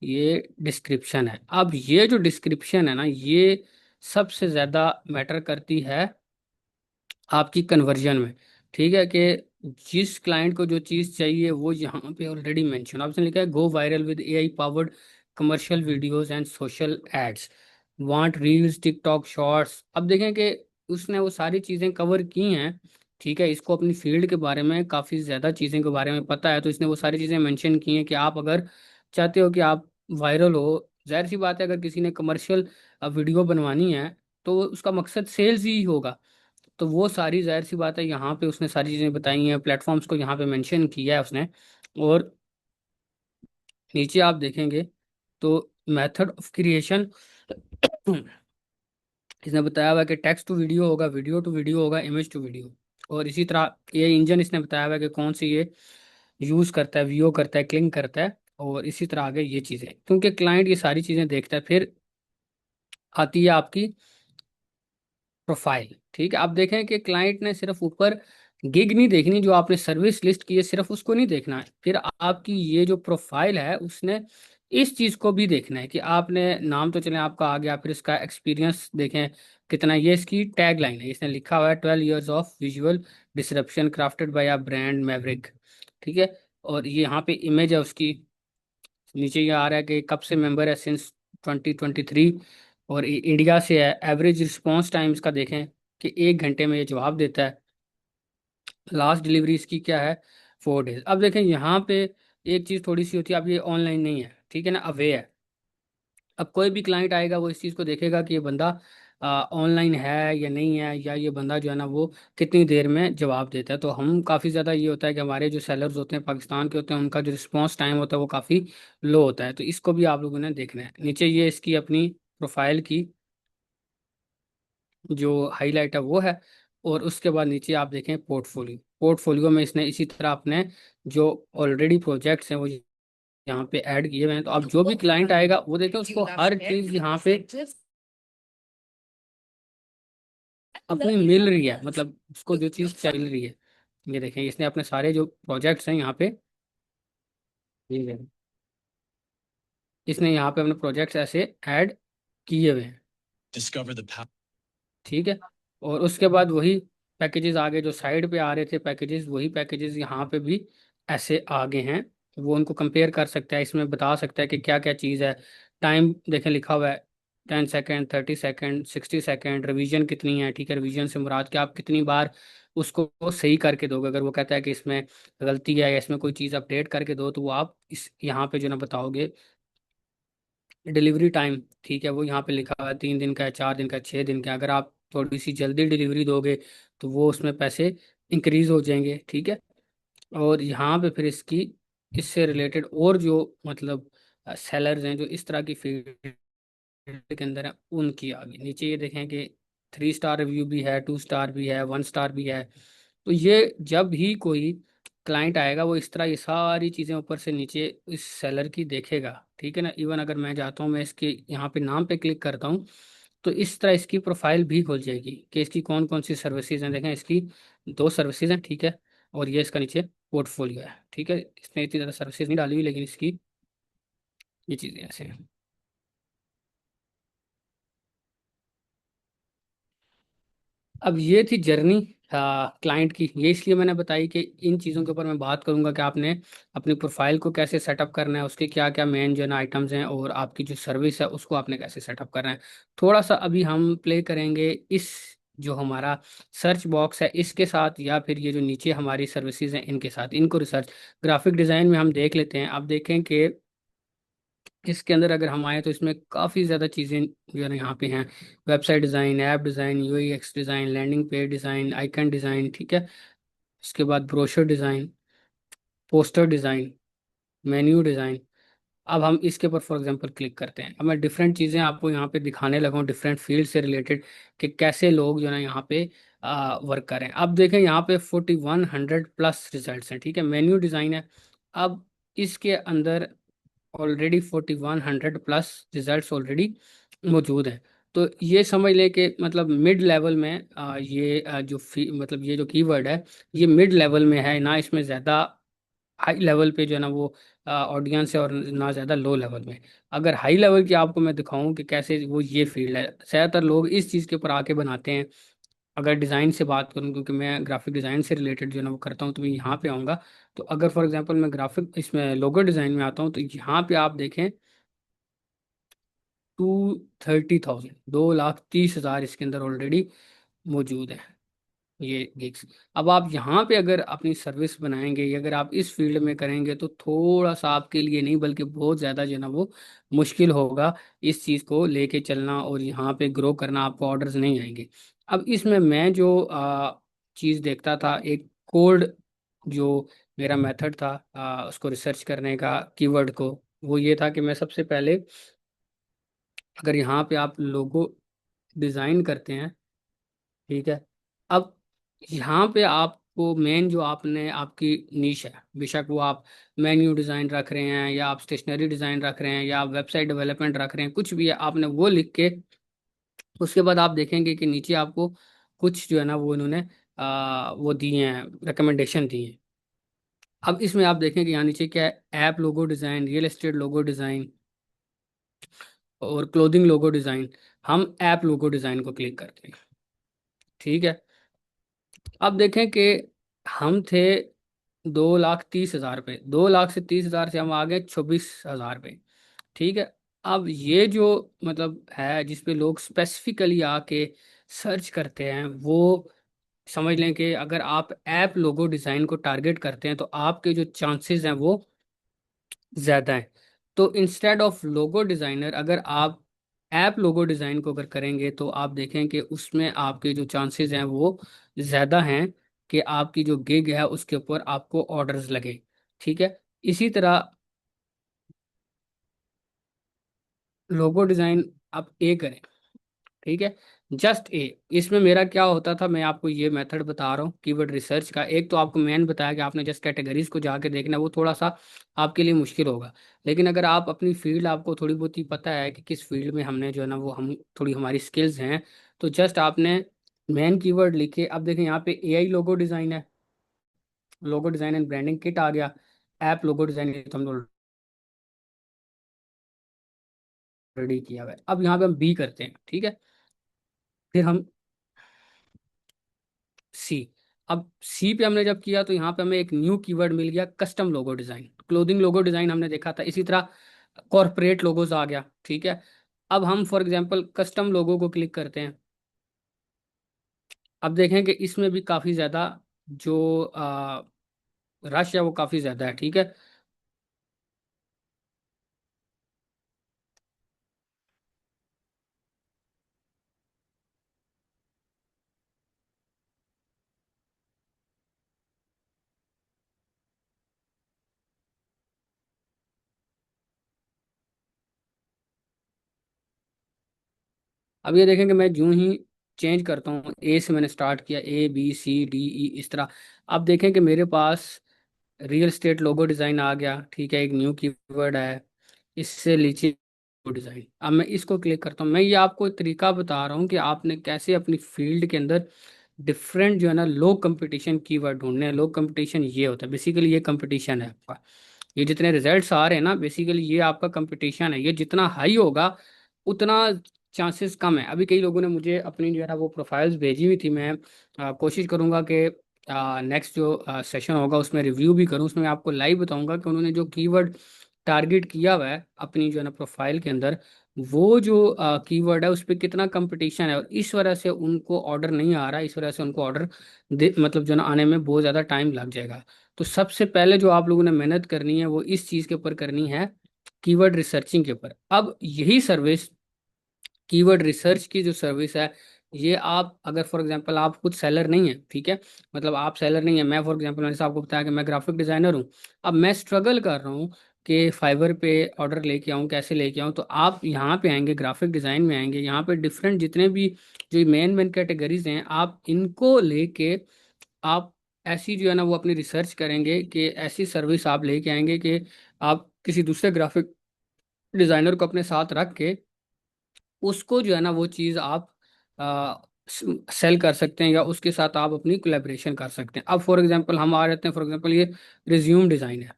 ये डिस्क्रिप्शन है। अब ये जो डिस्क्रिप्शन है ना, ये सबसे ज़्यादा मैटर करती है आपकी कन्वर्जन में, ठीक है, कि जिस क्लाइंट को जो चीज़ चाहिए वो यहाँ पे ऑलरेडी मेंशन ऑप्शन लिखा है, go viral with AI powered commercial videos and social ads, want reels TikTok shorts. अब देखें कि उसने वो सारी चीज़ें कवर की हैं, ठीक है, इसको अपनी फील्ड के बारे में काफ़ी ज़्यादा चीज़ों के बारे में पता है, तो इसने वो सारी चीज़ें मेंशन की हैं कि आप अगर चाहते हो कि आप वायरल हो, जाहिर सी बात है अगर किसी ने कमर्शियल वीडियो बनवानी है तो उसका मकसद सेल्स ही होगा। तो वो सारी जाहिर सी बात है यहाँ पे उसने सारी चीज़ें बताई हैं, प्लेटफॉर्म्स को यहाँ पे मेंशन किया है उसने। और नीचे आप देखेंगे तो मेथड ऑफ क्रिएशन इसने बताया हुआ है कि टेक्स्ट टू वीडियो होगा, वीडियो टू वीडियो होगा, इमेज टू वीडियो। और इसी तरह ये इंजन इसने बताया हुआ है कि कौन सी ये यूज़ करता है, वीओ करता है, क्लिंग करता है, और इसी तरह आगे ये चीज़ें, क्योंकि क्लाइंट ये सारी चीज़ें देखता है। फिर आती है आपकी प्रोफाइल, ठीक है। आप देखें कि क्लाइंट ने सिर्फ ऊपर गिग नहीं देखनी, जो आपने सर्विस लिस्ट की है सिर्फ उसको नहीं देखना है, फिर आपकी ये जो प्रोफाइल है उसने इस चीज़ को भी देखना है कि आपने नाम तो चले आपका आ गया, फिर इसका एक्सपीरियंस देखें कितना। ये इसकी टैग लाइन है, इसने लिखा हुआ है 12 years of visual disruption crafted by a brand maverick, ठीक है। और ये यहाँ पे इमेज है उसकी, नीचे ये आ रहा है कि कब से मेंबर है, सिंस 2023, और इंडिया से है। एवरेज रिस्पॉन्स टाइम इसका देखें कि 1 घंटे में ये जवाब देता है। लास्ट डिलीवरी इसकी क्या है, 4 days। अब देखें यहाँ पे एक चीज़ थोड़ी सी होती है, अब ये ऑनलाइन नहीं है, ठीक है ना, अवे है। अब कोई भी क्लाइंट आएगा वो इस चीज़ को देखेगा कि ये बंदा ऑनलाइन है या नहीं है, या ये बंदा जो है ना वो कितनी देर में जवाब देता है। तो हम काफ़ी ज़्यादा ये होता है कि हमारे जो सेलर्स होते हैं पाकिस्तान के होते हैं, उनका जो रिस्पॉन्स टाइम होता है वो काफ़ी लो होता है, तो इसको भी आप लोगों ने देखना है। नीचे ये इसकी अपनी प्रोफाइल की जो हाईलाइट है वो है, और उसके बाद नीचे आप देखें पोर्टफोलियो। पोर्टफोलियो में इसने इसी तरह अपने जो ऑलरेडी प्रोजेक्ट्स हैं वो यहाँ पे ऐड किए हुए हैं। तो अब जो भी क्लाइंट आएगा वो देखें उसको हर चीज़ यहाँ पे अपनी मिल रही है, मतलब उसको जो चीज़ चल रही है। ये देखें इसने अपने सारे जो प्रोजेक्ट्स हैं यहाँ पे, ये देखें, इसने यहाँ पे अपने प्रोजेक्ट्स ऐसे ऐड किए हुए हैं, ठीक है। और उसके बाद वही पैकेजेस आगे जो साइड पे आ रहे थे पैकेजेस, वही पैकेजेस यहाँ पे भी ऐसे आगे हैं। वो उनको कंपेयर कर सकता है, इसमें बता सकता है कि क्या क्या चीज़ है। टाइम देखें लिखा हुआ है 10 सेकेंड, 30 सेकेंड, 60 सेकेंड, रिवीजन कितनी है, ठीक है। रिवीजन से मुराद कि आप कितनी बार उसको सही करके दोगे। अगर वो कहता है कि इसमें गलती है या इसमें कोई चीज़ अपडेट करके दो, तो वो आप इस यहाँ पे जो ना बताओगे। डिलीवरी टाइम, ठीक है, वो यहाँ पे लिखा हुआ है 3 दिन का है, 4 दिन का है, 6 दिन का है। अगर आप थोड़ी सी जल्दी डिलीवरी दोगे तो वो उसमें पैसे इंक्रीज हो जाएंगे, ठीक है। और यहाँ पे फिर इसकी इससे रिलेटेड और जो मतलब सेलर्स हैं जो इस तरह की फील्ड के अंदर है, उनकी आगे नीचे ये देखें कि 3 स्टार रिव्यू भी है, 2 स्टार भी है, 1 स्टार भी है। तो ये जब भी कोई क्लाइंट आएगा वो इस तरह ये सारी चीज़ें ऊपर से नीचे इस सेलर की देखेगा, ठीक है ना। इवन अगर मैं जाता हूँ, मैं इसके यहाँ पे नाम पे क्लिक करता हूँ, तो इस तरह इसकी प्रोफाइल भी खुल जाएगी कि इसकी कौन कौन सी सर्विसेज हैं। देखें इसकी 2 सर्विसेज हैं, ठीक है। और ये इसका नीचे पोर्टफोलियो है, ठीक है। इसने इतनी ज़्यादा सर्विसेज नहीं डाली हुई, लेकिन इसकी ये चीज़ें ऐसे हैं। अब ये थी जर्नी क्लाइंट की। ये इसलिए मैंने बताई कि इन चीज़ों के ऊपर मैं बात करूंगा कि आपने अपनी प्रोफाइल को कैसे सेटअप करना है, उसके क्या क्या मेन जो है ना आइटम्स हैं, और आपकी जो सर्विस है उसको आपने कैसे सेटअप करना है। थोड़ा सा अभी हम प्ले करेंगे इस जो हमारा सर्च बॉक्स है इसके साथ, या फिर ये जो नीचे हमारी सर्विसेज हैं इनके साथ, इनको रिसर्च ग्राफिक डिज़ाइन में हम देख लेते हैं। अब देखें कि इसके अंदर अगर हम आए तो इसमें काफ़ी ज़्यादा चीज़ें जो है ना यहाँ पे हैं। Website design, app design, UX design, landing page design, icon design, ठीक है। इसके बाद brochure design, poster design, menu design. अब हम इसके ऊपर फॉर एग्जांपल क्लिक करते हैं। अब मैं डिफरेंट चीज़ें आपको यहाँ पे दिखाने लगा हूँ डिफरेंट फील्ड से रिलेटेड, कि कैसे लोग जो है ना यहाँ पे वर्क करें। अब देखें यहाँ पे 4100+ रिजल्ट्स हैं, ठीक है। मेन्यू डिज़ाइन है। अब इसके अंदर ऑलरेडी 4100+ रिजल्ट्स ऑलरेडी मौजूद हैं। तो ये समझ लें कि मतलब मिड लेवल में ये जो मतलब ये जो कीवर्ड है ये मिड लेवल में है ना, इसमें ज़्यादा हाई लेवल पे जो है ना वो ऑडियंस है, और ना ज़्यादा लो लेवल में। अगर हाई लेवल की आपको मैं दिखाऊं कि कैसे, वो ये फील्ड है। ज़्यादातर लोग इस चीज़ के ऊपर आके बनाते हैं। अगर डिज़ाइन से बात करूं, क्योंकि मैं ग्राफिक डिज़ाइन से रिलेटेड जो है ना वो करता हूं, तो मैं यहाँ पे आऊँगा। तो अगर फॉर एग्जांपल मैं ग्राफिक इसमें लोगो डिज़ाइन में आता हूँ, तो यहाँ पे आप देखें 230,000, 2,30,000 इसके अंदर ऑलरेडी मौजूद है ये गिग्स। अब आप यहाँ पे अगर अपनी सर्विस बनाएंगे या अगर आप इस फील्ड में करेंगे, तो थोड़ा सा आपके लिए नहीं बल्कि बहुत ज़्यादा जो है ना वो मुश्किल होगा इस चीज़ को लेके चलना, और यहाँ पे ग्रो करना। आपको ऑर्डर्स नहीं आएंगे। अब इसमें मैं जो चीज़ देखता था, एक कोड जो मेरा मेथड था उसको रिसर्च करने का, कीवर्ड को, वो ये था कि मैं सबसे पहले, अगर यहाँ पे आप लोगो डिज़ाइन करते हैं, ठीक है। अब यहाँ पे आपको मेन जो आपने आपकी नीश है, बेशक वो आप मेन्यू डिज़ाइन रख रहे हैं, या आप स्टेशनरी डिज़ाइन रख रहे हैं, या आप वेबसाइट डेवलपमेंट रख रहे हैं, कुछ भी है, आपने वो लिख के उसके बाद आप देखेंगे कि नीचे आपको कुछ जो है ना वो इन्होंने वो दिए हैं, रिकमेंडेशन दिए हैं। अब इसमें आप देखें कि यहाँ नीचे क्या है, app logo design, real estate logo design, और क्लोथिंग लोगो डिज़ाइन। हम ऐप लोगो डिज़ाइन को क्लिक करते हैं, ठीक है। अब देखें कि हम थे 2,30,000 पे, 2,30,000 से हम आ गए 24,000 पे, ठीक है। अब ये जो मतलब है जिसपे लोग स्पेसिफिकली आके सर्च करते हैं, वो समझ लें कि अगर आप ऐप लोगो डिज़ाइन को टारगेट करते हैं, तो आपके जो चांसेस हैं वो ज़्यादा हैं। तो इंस्टेड ऑफ लोगो डिज़ाइनर, अगर आप ऐप लोगो डिज़ाइन को अगर करेंगे, तो आप देखें कि उसमें आपके जो चांसेस हैं वो ज़्यादा हैं कि आपकी जो गिग है उसके ऊपर आपको ऑर्डर्स लगे, ठीक है। इसी तरह लोगो डिज़ाइन आप ए करें, ठीक है। Just a. इसमें मेरा क्या होता था, मैं आपको ये मेथड बता रहा हूँ कीवर्ड रिसर्च का। एक तो आपको मैंने बताया कि आपने जस्ट कैटेगरीज को जाके देखना है, वो थोड़ा सा आपके लिए मुश्किल होगा। लेकिन अगर आप अपनी फील्ड, आपको थोड़ी बहुत ही पता है कि किस फील्ड में हमने जो है ना वो हम थोड़ी हमारी स्किल्स हैं, तो जस्ट आपने मेन कीवर्ड लिखे। अब देखें यहाँ पे एआई लोगो डिज़ाइन है, logo design and branding kit आ गया। ऐप लोगो डिज़ाइन तो हमने ऑलरेडी किया हुआ है। अब यहाँ पे हम बी करते हैं, ठीक है। फिर हम सी। अब सी पे हमने जब किया, तो यहाँ पे हमें एक न्यू कीवर्ड मिल गया, custom logo design. Clothing logo design हमने देखा था, इसी तरह कॉरपोरेट लोगोज आ गया, ठीक है। अब हम फॉर एग्जांपल कस्टम लोगो को क्लिक करते हैं। अब देखें कि इसमें भी काफ़ी ज़्यादा जो रश है वो काफ़ी ज़्यादा है, ठीक है। अब ये देखें कि मैं यूं ही चेंज करता हूँ, ए से मैंने स्टार्ट किया, A B C D E इस तरह। अब देखें कि मेरे पास रियल स्टेट लोगो डिज़ाइन आ गया, ठीक है, एक न्यू कीवर्ड है, इससे नीचे डिज़ाइन। अब मैं इसको क्लिक करता हूँ। मैं ये आपको एक तरीका बता रहा हूँ कि आपने कैसे अपनी फील्ड के अंदर डिफरेंट जो है ना लो कंपटीशन कीवर्ड ढूंढने हैं। लो कंपटीशन ये होता है बेसिकली, ये कंपटीशन है आपका। ये जितने रिजल्ट्स आ रहे हैं ना, बेसिकली ये आपका कंपटीशन है। ये जितना हाई होगा उतना चांसेस कम है। अभी कई लोगों ने मुझे अपनी जो है ना वो प्रोफाइल्स भेजी हुई थी। मैं कोशिश करूंगा कि नेक्स्ट जो सेशन होगा उसमें रिव्यू भी करूं, उसमें मैं आपको लाइव बताऊंगा कि उन्होंने जो कीवर्ड टारगेट किया हुआ है अपनी जो है ना प्रोफाइल के अंदर, वो जो कीवर्ड है उस पर कितना कंपटीशन है, और इस वजह से उनको ऑर्डर नहीं आ रहा, इस वजह से उनको ऑर्डर मतलब जो है ना आने में बहुत ज़्यादा टाइम लग जाएगा। तो सबसे पहले जो आप लोगों ने मेहनत करनी है वो इस चीज़ के ऊपर करनी है, कीवर्ड रिसर्चिंग के ऊपर। अब यही सर्विस, कीवर्ड रिसर्च की जो सर्विस है, ये आप अगर फॉर एग्जांपल आप खुद सेलर नहीं है, ठीक है, मतलब आप सेलर नहीं है, मैं फॉर एग्जांपल मैंने आपको बताया कि मैं ग्राफिक डिजाइनर हूँ। अब मैं स्ट्रगल कर रहा हूँ कि फाइवर पे ऑर्डर लेके आऊँ, कैसे लेके आऊँ। तो आप यहाँ पे आएंगे, ग्राफिक डिज़ाइन में आएंगे, यहाँ पे डिफरेंट जितने भी जो मेन मेन कैटेगरीज हैं आप इनको लेके आप ऐसी जो है ना वो अपनी रिसर्च करेंगे कि ऐसी सर्विस आप लेके आएंगे कि आप किसी दूसरे ग्राफिक डिज़ाइनर को अपने साथ रख के उसको जो है ना वो चीज़ आप सेल कर सकते हैं, या उसके साथ आप अपनी कोलेब्रेशन कर सकते हैं। अब फॉर एग्जांपल हम आ जाते हैं, फॉर एग्जांपल ये रिज्यूम डिज़ाइन है,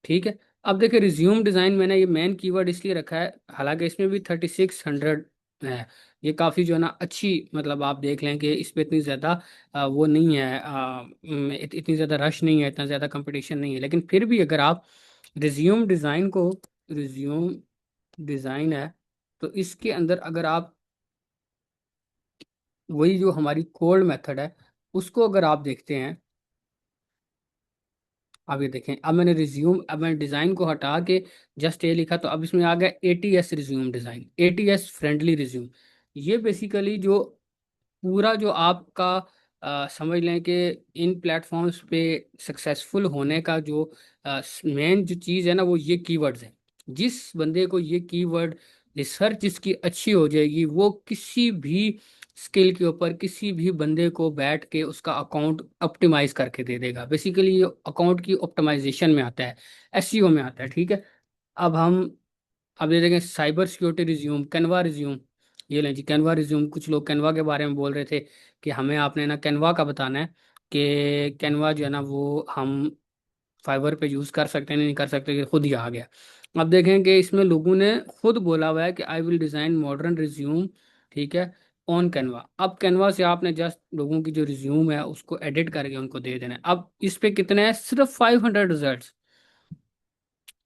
ठीक है। अब देखिए रिज्यूम डिज़ाइन मैंने ये मेन कीवर्ड इसलिए रखा है, हालांकि इसमें भी 3600 है। ये काफ़ी जो है ना अच्छी, मतलब आप देख लें कि इस पे इतनी ज़्यादा वो नहीं है, इतनी ज़्यादा रश नहीं है, इतना ज़्यादा कंपटीशन नहीं है। लेकिन फिर भी अगर आप रिज्यूम डिज़ाइन को, रिज्यूम डिज़ाइन है, तो इसके अंदर अगर आप वही जो हमारी कोल्ड मेथड है उसको अगर आप देखते हैं, अब ये देखें, अब मैंने रिज्यूम, अब मैंने डिज़ाइन को हटा के जस्ट ये लिखा, तो अब इसमें आ गया ATS resume design, ATS friendly resume. ये बेसिकली जो पूरा जो आपका समझ लें कि इन प्लेटफॉर्म्स पे सक्सेसफुल होने का जो मेन जो चीज़ है ना वो ये कीवर्ड्स हैं। जिस बंदे को ये कीवर्ड रिसर्च जिसकी अच्छी हो जाएगी, वो किसी भी स्किल के ऊपर किसी भी बंदे को बैठ के उसका अकाउंट ऑप्टिमाइज करके दे देगा। बेसिकली ये अकाउंट की ऑप्टिमाइजेशन में आता है, SEO में आता है, ठीक है। अब हम, अब ये देखें cyber security resume, Canva resume. ये लें जी कैनवा रिज्यूम। कुछ लोग कैनवा के बारे में बोल रहे थे कि हमें आपने ना कैनवा का बताना है कि कैनवा जो है ना वो हम फाइवर पे यूज़ कर सकते हैं नहीं कर सकते, कि खुद ही आ गया। अब देखें कि इसमें लोगों ने खुद बोला हुआ है कि I will design modern resume, ठीक है, ऑन कैनवा। अब कैनवा से आपने जस्ट लोगों की जो रिज्यूम है उसको एडिट करके उनको दे देना है। अब इस पे कितने हैं, सिर्फ 500 रिजल्ट।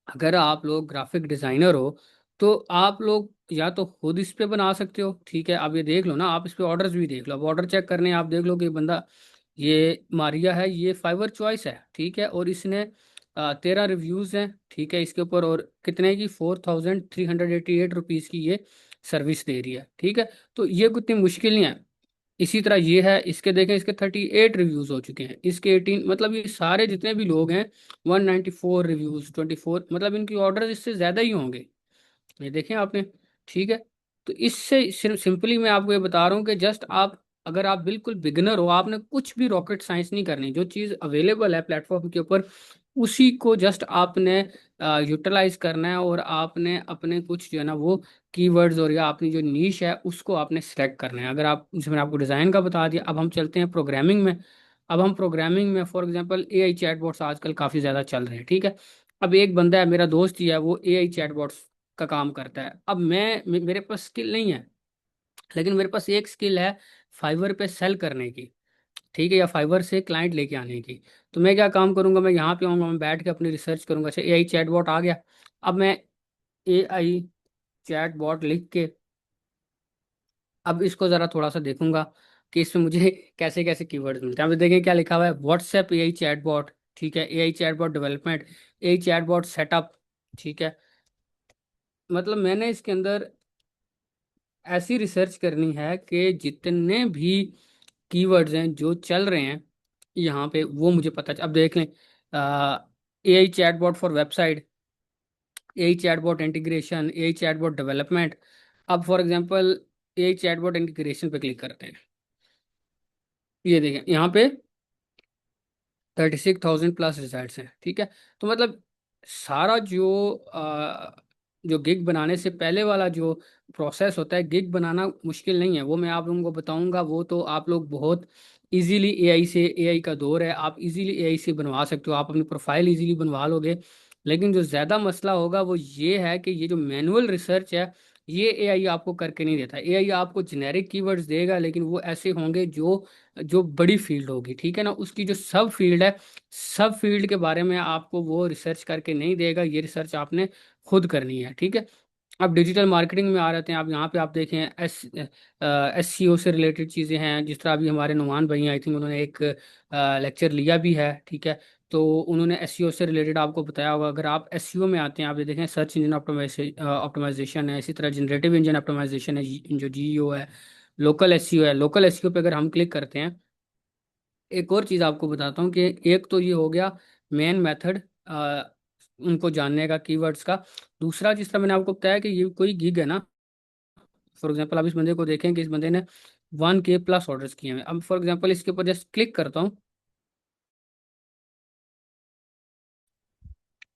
अगर आप लोग ग्राफिक डिजाइनर हो तो आप लोग या तो खुद इस पे बना सकते हो, ठीक है। आप ये देख लो ना, आप इस पे ऑर्डर्स भी देख लो। अब ऑर्डर चेक करने आप देख लो कि बंदा, ये मारिया है, ये फाइवर चॉइस है, ठीक है, और इसने 13 रिव्यूज हैं, ठीक है, इसके ऊपर, और कितने की, 4388 रुपीज़ की ये सर्विस दे रही है, ठीक है। तो ये कितनी मुश्किल नहीं है। इसी तरह ये है, इसके देखें, इसके 38 रिव्यूज हो चुके हैं, इसके 18, मतलब ये सारे जितने भी लोग हैं 194 रिव्यूज, 24, मतलब इनकी ऑर्डर इससे ज़्यादा ही होंगे। ये देखें आपने, ठीक है। तो इससे सिंपली मैं आपको ये बता रहा हूँ कि जस्ट आप, अगर आप बिल्कुल बिगिनर हो, आपने कुछ भी रॉकेट साइंस नहीं करनी, जो चीज़ अवेलेबल है प्लेटफॉर्म के ऊपर उसी को जस्ट आपने यूटिलाइज करना है, और आपने अपने कुछ जो है ना वो कीवर्ड्स और या अपनी जो नीश है उसको आपने सेलेक्ट करना है। अगर आप, जैसे मैंने आपको डिज़ाइन का बता दिया, अब हम चलते हैं प्रोग्रामिंग में। अब हम प्रोग्रामिंग में फॉर एग्जांपल AI चैटबॉट्स आजकल काफ़ी ज़्यादा चल रहे हैं, ठीक है। अब एक बंदा है, मेरा दोस्त ही है, वो AI चैटबॉट्स का काम करता है। अब मेरे पास स्किल नहीं है, लेकिन मेरे पास एक स्किल है फाइवर पे सेल करने की, ठीक है, या फाइवर से क्लाइंट लेके आने की। तो मैं क्या काम करूंगा, मैं यहाँ पे आऊंगा, मैं बैठ के अपनी रिसर्च करूंगा। अच्छा AI चैटबॉट आ गया, अब मैं AI चैटबॉट लिख के अब इसको ज़रा थोड़ा सा देखूंगा कि इसमें मुझे कैसे कैसे कीवर्ड्स मिलते हैं। अब देखें क्या लिखा हुआ है, व्हाट्सएप AI चैटबॉट, ठीक है, AI chatbot development, AI chatbot setup, ठीक है। मतलब मैंने इसके अंदर ऐसी रिसर्च करनी है कि जितने भी कीवर्ड्स हैं जो चल रहे हैं यहाँ पे वो मुझे अब देख लें, AI chatbot for website, AI chatbot integration, AI chatbot development. अब for example AI chatbot integration पे क्लिक करते हैं, ये देखें यहाँ पे 36,000 प्लस रिजल्ट्स हैं, ठीक है। तो मतलब सारा जो गिग बनाने से पहले वाला जो प्रोसेस होता है, गिग बनाना मुश्किल नहीं है, वो मैं आप लोगों को बताऊंगा। वो तो आप लोग बहुत इजीली एआई से, एआई का दौर है, आप इजीली एआई से बनवा सकते हो, आप अपनी प्रोफाइल इजीली बनवा लोगे। लेकिन जो ज़्यादा मसला होगा वो ये है कि ये जो मैनुअल रिसर्च है, ये एआई आपको करके नहीं देता। एआई आपको जेनेरिक कीवर्ड्स देगा, लेकिन वो ऐसे होंगे जो जो बड़ी फील्ड होगी, ठीक है ना, उसकी जो सब फील्ड है, सब फील्ड के बारे में आपको वो रिसर्च करके नहीं देगा, ये रिसर्च आपने खुद करनी है, ठीक है। अब डिजिटल मार्केटिंग में आ जाते हैं। आप यहाँ पे आप देखें एससीओ से रिलेटेड चीज़ें हैं, जिस तरह अभी हमारे नुमान भाई आई थिंक उन्होंने एक लेक्चर लिया भी है, ठीक है। तो उन्होंने एससीओ से रिलेटेड आपको बताया होगा। अगर आप एससीओ में आते हैं, आप ये देखें सर्च इंजन ऑप्टिमाइजेशन है, इसी तरह जनरेटिव इंजन ऑप्टिमाइजेशन है, जो जीईओ है, लोकल एसईओ है। लोकल एसईओ पे अगर हम क्लिक करते हैं, एक और चीज़ आपको बताता हूँ कि एक तो ये हो गया मेन मेथड उनको जानने का, कीवर्ड्स का। दूसरा, जिस तरह मैंने आपको बताया कि ये कोई गिग है ना, फॉर एग्जांपल आप इस बंदे को देखें कि इस बंदे ने 1K प्लस ऑर्डर्स किए हैं। अब फॉर एग्जांपल इसके ऊपर जस्ट क्लिक करता हूँ,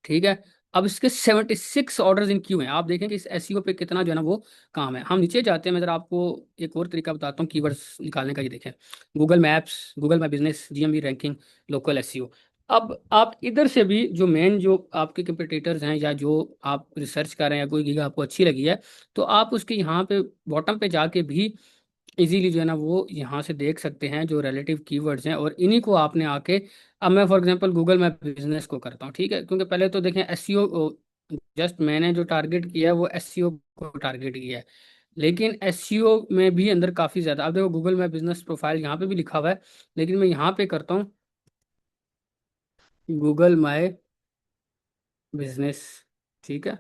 ठीक है। अब इसके 76 ऑर्डर्स इन क्यू हैं। आप देखें कि इस एसईओ पे कितना जो है ना वो काम है। हम नीचे जाते हैं, मैं जरा आपको एक और तरीका बताता हूँ कीवर्ड्स निकालने का। ये देखें, Google maps, Google my business, GMB ranking, local SEO. अब आप इधर से भी जो मेन जो आपके कंपटीटर्स हैं, या जो आप रिसर्च कर रहे हैं, या कोई गीगा आपको अच्छी लगी है, तो आप उसके यहाँ पे बॉटम पे जाके भी इजीली जो है ना वो यहाँ से देख सकते हैं जो रिलेटिव कीवर्ड्स हैं, और इन्हीं को आपने आके, अब मैं for example Google map business को करता हूँ, ठीक है। क्योंकि पहले तो देखें एसईओ, जस्ट मैंने जो टारगेट किया है वो एसईओ को टारगेट किया है। लेकिन एसईओ में भी अंदर काफ़ी ज़्यादा, अब देखो गूगल मैप बिजनेस प्रोफाइल यहाँ पे भी लिखा हुआ है, लेकिन मैं यहाँ पे करता हूँ गूगल माई बिजनेस, ठीक है।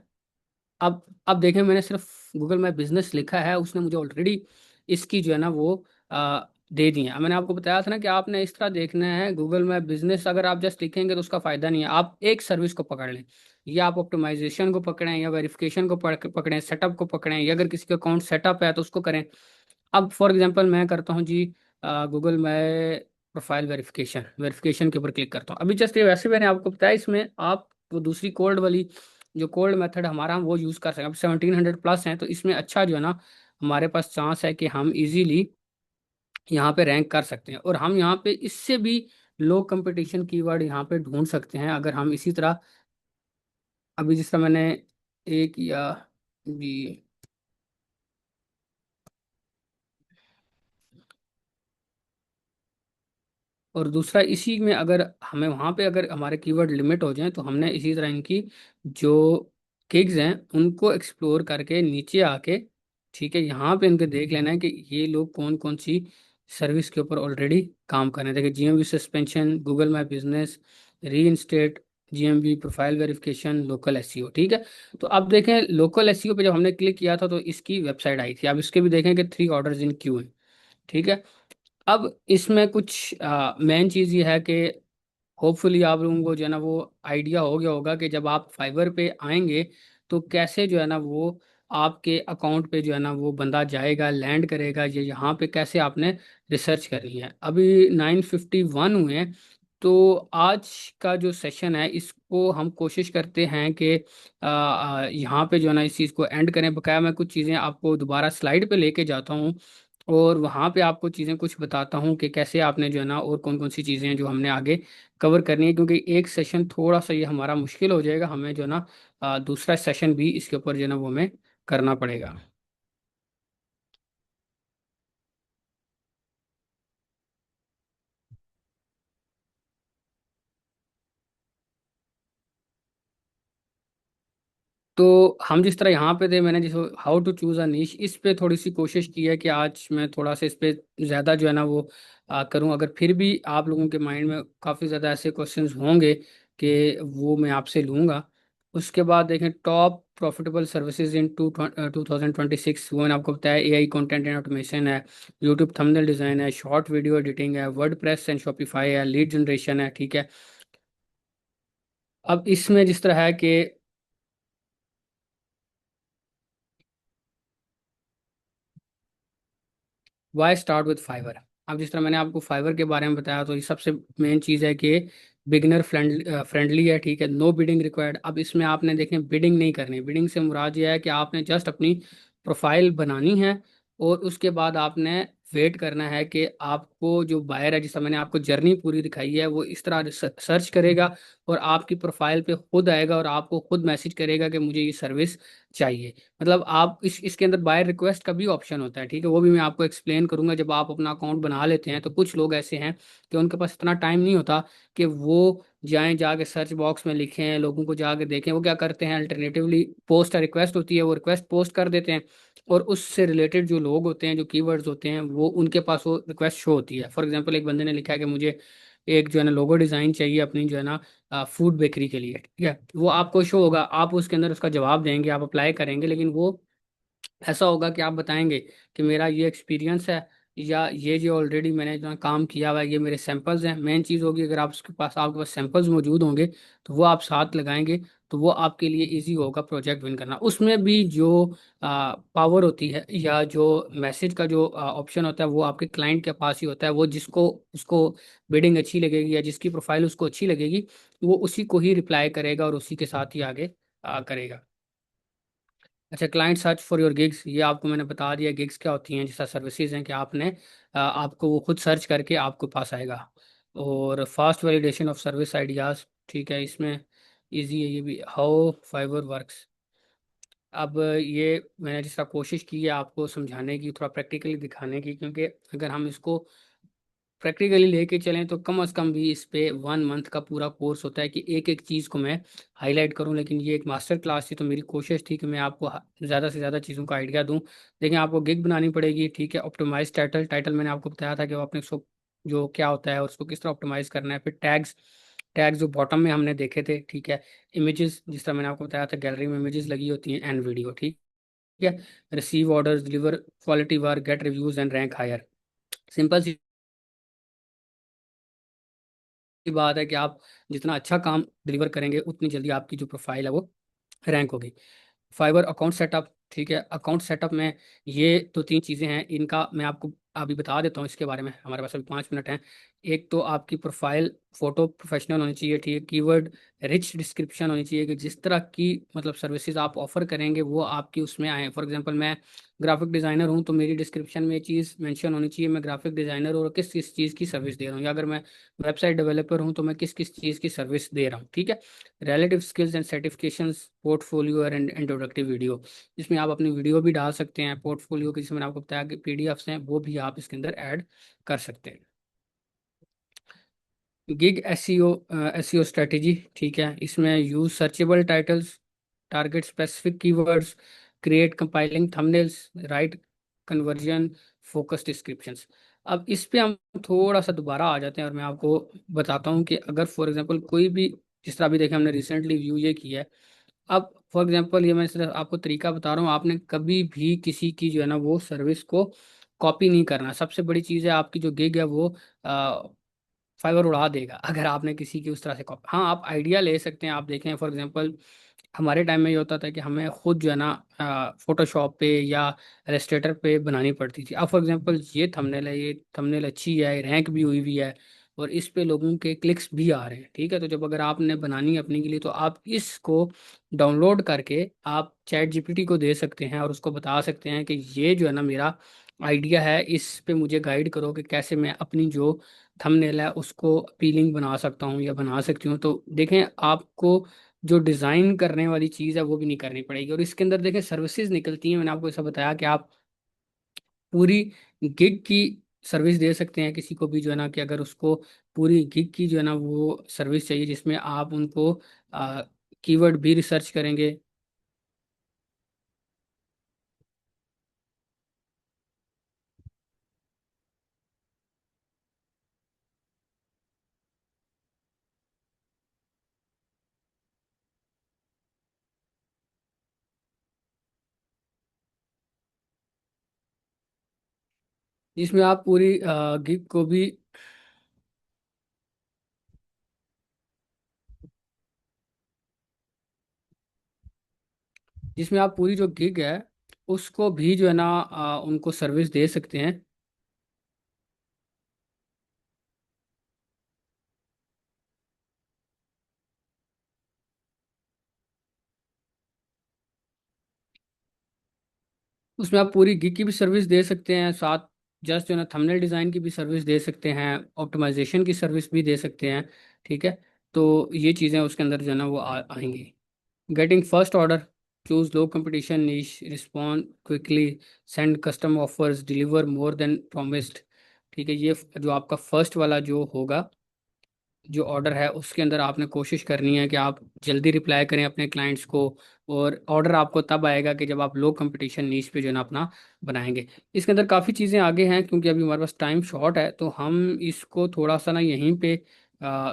अब देखें, मैंने सिर्फ गूगल मैप बिजनेस लिखा है, उसने मुझे ऑलरेडी इसकी जो है ना वो दे दी है। अब मैंने आपको बताया था ना कि आपने इस तरह देखना है गूगल मैप बिजनेस। अगर आप जस्ट लिखेंगे तो उसका फायदा नहीं है, आप एक सर्विस को पकड़ लें, या आप ऑप्टिमाइजेशन को पकड़ें, या वेरिफिकेशन को पकड़ें, सेटअप को पकड़ें, या अगर किसी का अकाउंट सेटअप है तो उसको करें। अब फॉर एग्जांपल मैं करता हूँ जी गूगल मैं प्रोफाइल वेरिफिकेशन, वेरिफिकेशन के ऊपर क्लिक करता हूँ। अभी जस्ट ये वैसे मैंने आपको बताया, इसमें आप वो दूसरी कोल्ड वाली जो कोल्ड मेथड हमारा, हम वो यूज़ कर सकते हैं। अब 1700 प्लस हैं, तो इसमें अच्छा जो है ना हमारे पास चांस है कि हम इजीली यहाँ पे रैंक कर सकते हैं, और हम यहाँ पे इससे भी लो कंपटीशन कीवर्ड यहाँ पे ढूंढ सकते हैं। अगर हम इसी तरह, अभी जिस तरह मैंने एक या भी, और दूसरा इसी में, अगर हमें वहाँ पे अगर हमारे कीवर्ड लिमिट हो जाएं, तो हमने इसी तरह इनकी जो किग्स हैं उनको एक्सप्लोर करके नीचे आके, ठीक है, यहाँ पे इनके देख लेना है कि ये लोग कौन कौन सी सर्विस के ऊपर ऑलरेडी काम कर रहे हैं। देखिए, GMV suspension, Google my business, reinstate, GMV profile verification, local SEO, ठीक है। तो अब देखें लोकल एसईओ पे जब हमने क्लिक किया था तो इसकी वेबसाइट आई थी। अब इसके भी देखें कि 3 ऑर्डर्स इन क्यू है, ठीक है। अब इसमें कुछ मेन चीज़ ये है कि होपफुली आप लोगों को जो है ना वो आइडिया हो गया होगा कि जब आप फाइवर पे आएंगे तो कैसे जो है ना वो आपके अकाउंट पे जो है ना वो बंदा जाएगा, लैंड करेगा, ये यहाँ पे कैसे आपने रिसर्च करनी है। अभी 9:51 हुए हैं, तो आज का जो सेशन है इसको हम कोशिश करते हैं कि यहाँ पे जो है ना इस चीज़ को एंड करें। बकाया मैं कुछ चीज़ें आपको दोबारा स्लाइड पे लेके जाता हूँ, और वहाँ पे आपको चीज़ें कुछ बताता हूँ कि कैसे आपने जो है ना, और कौन कौन सी चीज़ें हैं जो हमने आगे कवर करनी है। क्योंकि एक सेशन थोड़ा सा ये हमारा मुश्किल हो जाएगा, हमें जो है ना दूसरा सेशन भी इसके ऊपर जो है ना वो हमें करना पड़ेगा। तो हम जिस तरह यहाँ पे थे, मैंने जिस हाउ टू चूज अ नीश, इस पे थोड़ी सी कोशिश की है कि आज मैं थोड़ा सा इस पे ज़्यादा जो है ना वो करूँ। अगर फिर भी आप लोगों के माइंड में काफ़ी ज़्यादा ऐसे क्वेश्चंस होंगे कि वो मैं आपसे लूँगा। उसके बाद देखें टॉप प्रॉफिटेबल सर्विसेज इन 2026, वो मैंने आपको बताया, एआई कंटेंट एंड ऑटोमेशन है, यूट्यूब थंबनेल डिज़ाइन है, शॉर्ट वीडियो एडिटिंग है, वर्डप्रेस एंड शॉपिफाई है, लीड जनरेशन है, ठीक है। अब इसमें जिस तरह है कि वाई स्टार्ट विद फाइवर। अब जिस तरह मैंने आपको फाइवर के बारे में बताया, तो ये सबसे मेन चीज़ है कि बिगनर फ्रेंडली है, ठीक है, नो बिडिंग रिक्वायर्ड। अब इसमें आपने देखें बिडिंग नहीं करनी। बिडिंग से मुराद ये है कि आपने जस्ट अपनी प्रोफाइल बनानी है, और उसके बाद आपने वेट करना है कि आपको जो बायर है, जिसका मैंने आपको जर्नी पूरी दिखाई है, वो इस तरह सर्च करेगा और आपकी प्रोफाइल पे खुद आएगा और आपको खुद मैसेज करेगा कि मुझे ये सर्विस चाहिए। मतलब आप इसके अंदर बाय रिक्वेस्ट का भी ऑप्शन होता है, ठीक है, वो भी मैं आपको एक्सप्लेन करूंगा जब आप अपना अकाउंट बना लेते हैं। तो कुछ लोग ऐसे हैं कि उनके पास इतना टाइम नहीं होता कि वो जाएं जाके सर्च बॉक्स में लिखें, लोगों को जाके देखें। वो क्या करते हैं, अल्टरनेटिवली पोस्ट रिक्वेस्ट होती है, वो रिक्वेस्ट पोस्ट कर देते हैं, और उससे रिलेटेड जो लोग होते हैं, जो कीवर्ड्स होते हैं, वो उनके पास वो रिक्वेस्ट शो होती है। फॉर एग्जांपल एक बंदे ने लिखा है कि मुझे एक जो है ना लोगो डिज़ाइन चाहिए अपनी जो है ना फूड बेकरी के लिए, ठीक है, वो आपको शो होगा, आप उसके अंदर उसका जवाब देंगे, आप अप्लाई करेंगे, लेकिन वो ऐसा होगा कि आप बताएंगे कि मेरा ये एक्सपीरियंस है, या ये जो ऑलरेडी मैंने जो काम किया हुआ है, ये मेरे सैंपल्स हैं। मेन चीज़ होगी, अगर आप उसके पास आपके पास सैंपल्स मौजूद होंगे तो वो आप साथ लगाएंगे, तो वो आपके लिए इजी होगा प्रोजेक्ट विन करना। उसमें भी जो पावर होती है, या जो मैसेज का जो ऑप्शन होता है, वो आपके क्लाइंट के पास ही होता है। वो जिसको उसको बिडिंग अच्छी लगेगी या जिसकी प्रोफाइल उसको अच्छी लगेगी, वो उसी को ही रिप्लाई करेगा और उसी के साथ ही आगे करेगा। अच्छा, client search for your gigs, ये आपको मैंने बता दिया गिग्स क्या होती हैं, जैसा सर्विसेज हैं कि आपने आपको वो खुद सर्च करके आपके पास आएगा। और fast validation of service ideas, ठीक है, इसमें इजी है ये भी। हाउ फाइवर वर्क्स, अब ये मैंने जिस तरह कोशिश की है आपको समझाने की, थोड़ा प्रैक्टिकली दिखाने की, क्योंकि अगर हम इसको प्रैक्टिकली लेके चलें तो कम अज़ कम भी इस पे 1 मंथ का पूरा कोर्स होता है कि एक एक चीज़ को मैं हाईलाइट करूं। लेकिन ये एक मास्टर क्लास थी, तो मेरी कोशिश थी कि मैं आपको ज़्यादा से ज़्यादा चीज़ों का आइडिया दूं। लेकिन आपको गिग बनानी पड़ेगी, ठीक है। ऑप्टिमाइज टाइटल, मैंने आपको बताया था कि वो अपने उसको जो क्या होता है और उसको किस तरह ऑप्टिमाइज करना है। फिर टैग्स, जो बॉटम में हमने देखे थे, ठीक है। इमेजेस, जिस तरह मैंने आपको बताया था गैलरी में इमेजेस लगी होती हैं, एंड वीडियो, ठीक है। Receive orders, deliver quality work, get reviews and rank higher. Simple सी बात है कि आप जितना अच्छा काम डिलीवर करेंगे, उतनी जल्दी आपकी जो प्रोफाइल है वो रैंक होगी। फाइवर अकाउंट सेटअप, ठीक है। अकाउंट सेटअप में ये तो तीन चीज़ें हैं, इनका मैं आपको अभी बता देता हूँ इसके बारे में, हमारे पास अभी 5 मिनट हैं। एक तो आपकी प्रोफाइल फोटो प्रोफेशनल होनी चाहिए, ठीक है। कीवर्ड रिच डिस्क्रिप्शन होनी चाहिए कि जिस तरह की मतलब सर्विसेज आप ऑफर करेंगे वो आपकी उसमें आए। फॉर एग्जांपल मैं ग्राफिक डिज़ाइनर हूँ, तो मेरी डिस्क्रिप्शन में ये चीज़ मेंशन होनी चाहिए, मैं ग्राफिक डिज़ाइनर और किस किस चीज़ की सर्विस दे रहा हूँ। या अगर मैं वेबसाइट डेवलपर हूँ, तो मैं किस किस चीज़ की सर्विस दे रहा हूँ, ठीक है। Relative skills and certifications, portfolio and introductive video, जिसमें आप अपनी वीडियो भी डाल सकते हैं। पोर्टफोलियो की, जिसमें मैंने आपको बताया कि पीडीएफ्स हैं, वो भी आप इसके अंदर ऐड कर सकते हैं। गिग एसईओ स्ट्रेटेजी, ठीक है। इसमें use searchable titles, target specific keywords, create compiling thumbnails, right conversion focus descriptions. अब इस पे हम थोड़ा सा दोबारा आ जाते हैं और मैं आपको बताता हूँ कि अगर फॉर एग्जांपल कोई भी, जिस तरह अभी देखें हमने रिसेंटली व्यू ये किया है। अब फॉर एग्जांपल ये मैं सिर्फ आपको तरीका बता रहा हूँ, आपने कभी भी किसी की जो है ना वो सर्विस को कॉपी नहीं करना। सबसे बड़ी चीज़ है, आपकी जो गिग है वो फाइवर उड़ा देगा अगर आपने किसी की उस तरह से कॉपी। हाँ, आप आइडिया ले सकते हैं। आप देखें फॉर एग्जांपल हमारे टाइम में ये होता था कि हमें खुद जो है ना फोटोशॉप पे या इलस्ट्रेटर पे बनानी पड़ती थी। अब फॉर एग्जांपल ये थंबनेल है, ये थंबनेल अच्छी है, रैंक भी हुई है, और इस पे लोगों के क्लिक्स भी आ रहे हैं, ठीक है। तो जब अगर आपने बनानी है अपने के लिए, तो आप इसको डाउनलोड करके आप चैट जीपीटी को दे सकते हैं और उसको बता सकते हैं कि ये जो है ना मेरा आइडिया है, इस पे मुझे गाइड करो कि कैसे मैं अपनी जो थंबनेल है उसको अपीलिंग बना सकता हूँ या बना सकती हूँ। तो देखें, आपको जो डिज़ाइन करने वाली चीज़ है वो भी नहीं करनी पड़ेगी। और इसके अंदर देखें सर्विसेज निकलती हैं। मैंने आपको ऐसा बताया कि आप पूरी गिग की सर्विस दे सकते हैं किसी को भी, जो है ना कि अगर उसको पूरी गिग की जो है ना वो सर्विस चाहिए, जिसमें आप उनको कीवर्ड भी रिसर्च करेंगे। जिसमें आप पूरी गिग को भी, जिसमें आप पूरी जो गिग है उसको भी जो है ना उनको सर्विस दे सकते हैं। उसमें आप पूरी गिग की भी सर्विस दे सकते हैं, साथ जस्ट जो है ना थंबनेल डिज़ाइन की भी सर्विस दे सकते हैं, ऑप्टिमाइजेशन की सर्विस भी दे सकते हैं। ठीक है, तो ये चीज़ें उसके अंदर जो है ना वो आएंगी। Getting first order, choose low competition niche, respond quickly, send custom offers, deliver more than promised. ठीक है, ये जो आपका फर्स्ट वाला जो होगा, जो ऑर्डर है उसके अंदर आपने कोशिश करनी है कि आप जल्दी रिप्लाई करें अपने क्लाइंट्स को। और ऑर्डर आपको तब आएगा कि जब आप लो कंपटीशन नीच पे जो है ना अपना बनाएंगे। इसके अंदर काफ़ी चीज़ें आगे हैं, क्योंकि अभी हमारे पास टाइम शॉर्ट है, तो हम इसको थोड़ा सा ना यहीं पे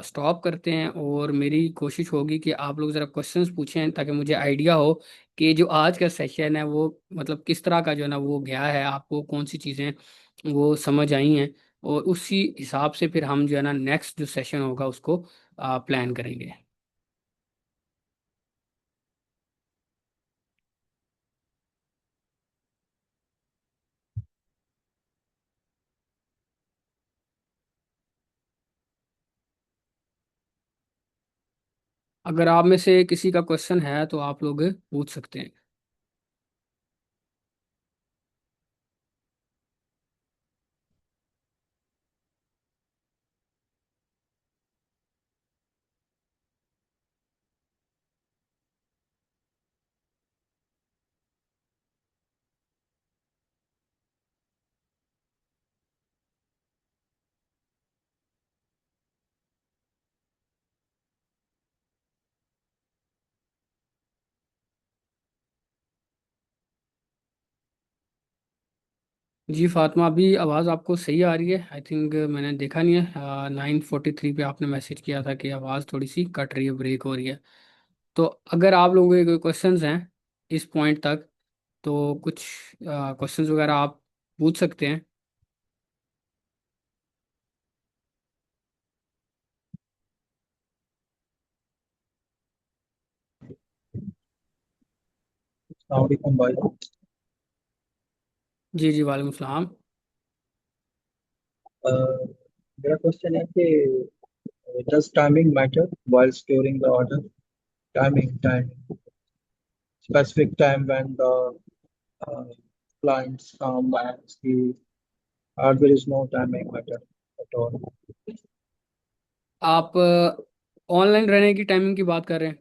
स्टॉप करते हैं। और मेरी कोशिश होगी कि आप लोग ज़रा क्वेश्चंस पूछें, ताकि मुझे आइडिया हो कि जो आज का सेशन है वो मतलब किस तरह का जो है ना वो गया है, आपको कौन सी चीज़ें वो समझ आई हैं। और उसी हिसाब से फिर हम जो है ना नेक्स्ट जो सेशन होगा उसको प्लान करेंगे। अगर आप में से किसी का क्वेश्चन है तो आप लोग पूछ सकते हैं। जी फातिमा, अभी आवाज़ आपको सही आ रही है? आई थिंक मैंने देखा नहीं है, 9:43 पे आपने मैसेज किया था कि आवाज़ थोड़ी सी कट रही है, ब्रेक हो रही है। तो अगर आप लोगों के कोई क्वेश्चंस हैं इस पॉइंट तक, तो कुछ क्वेश्चंस वगैरह आप पूछ सकते हैं। अस्सलाम भाई। जी जी, वालेकुम सलाम। अ, मेरा क्वेश्चन है कि does timing matter while storing the order? Time, specific time when the uh, clients come and see, or there is no timing matter at all? आप ऑनलाइन रहने की टाइमिंग की बात कर रहे हैं?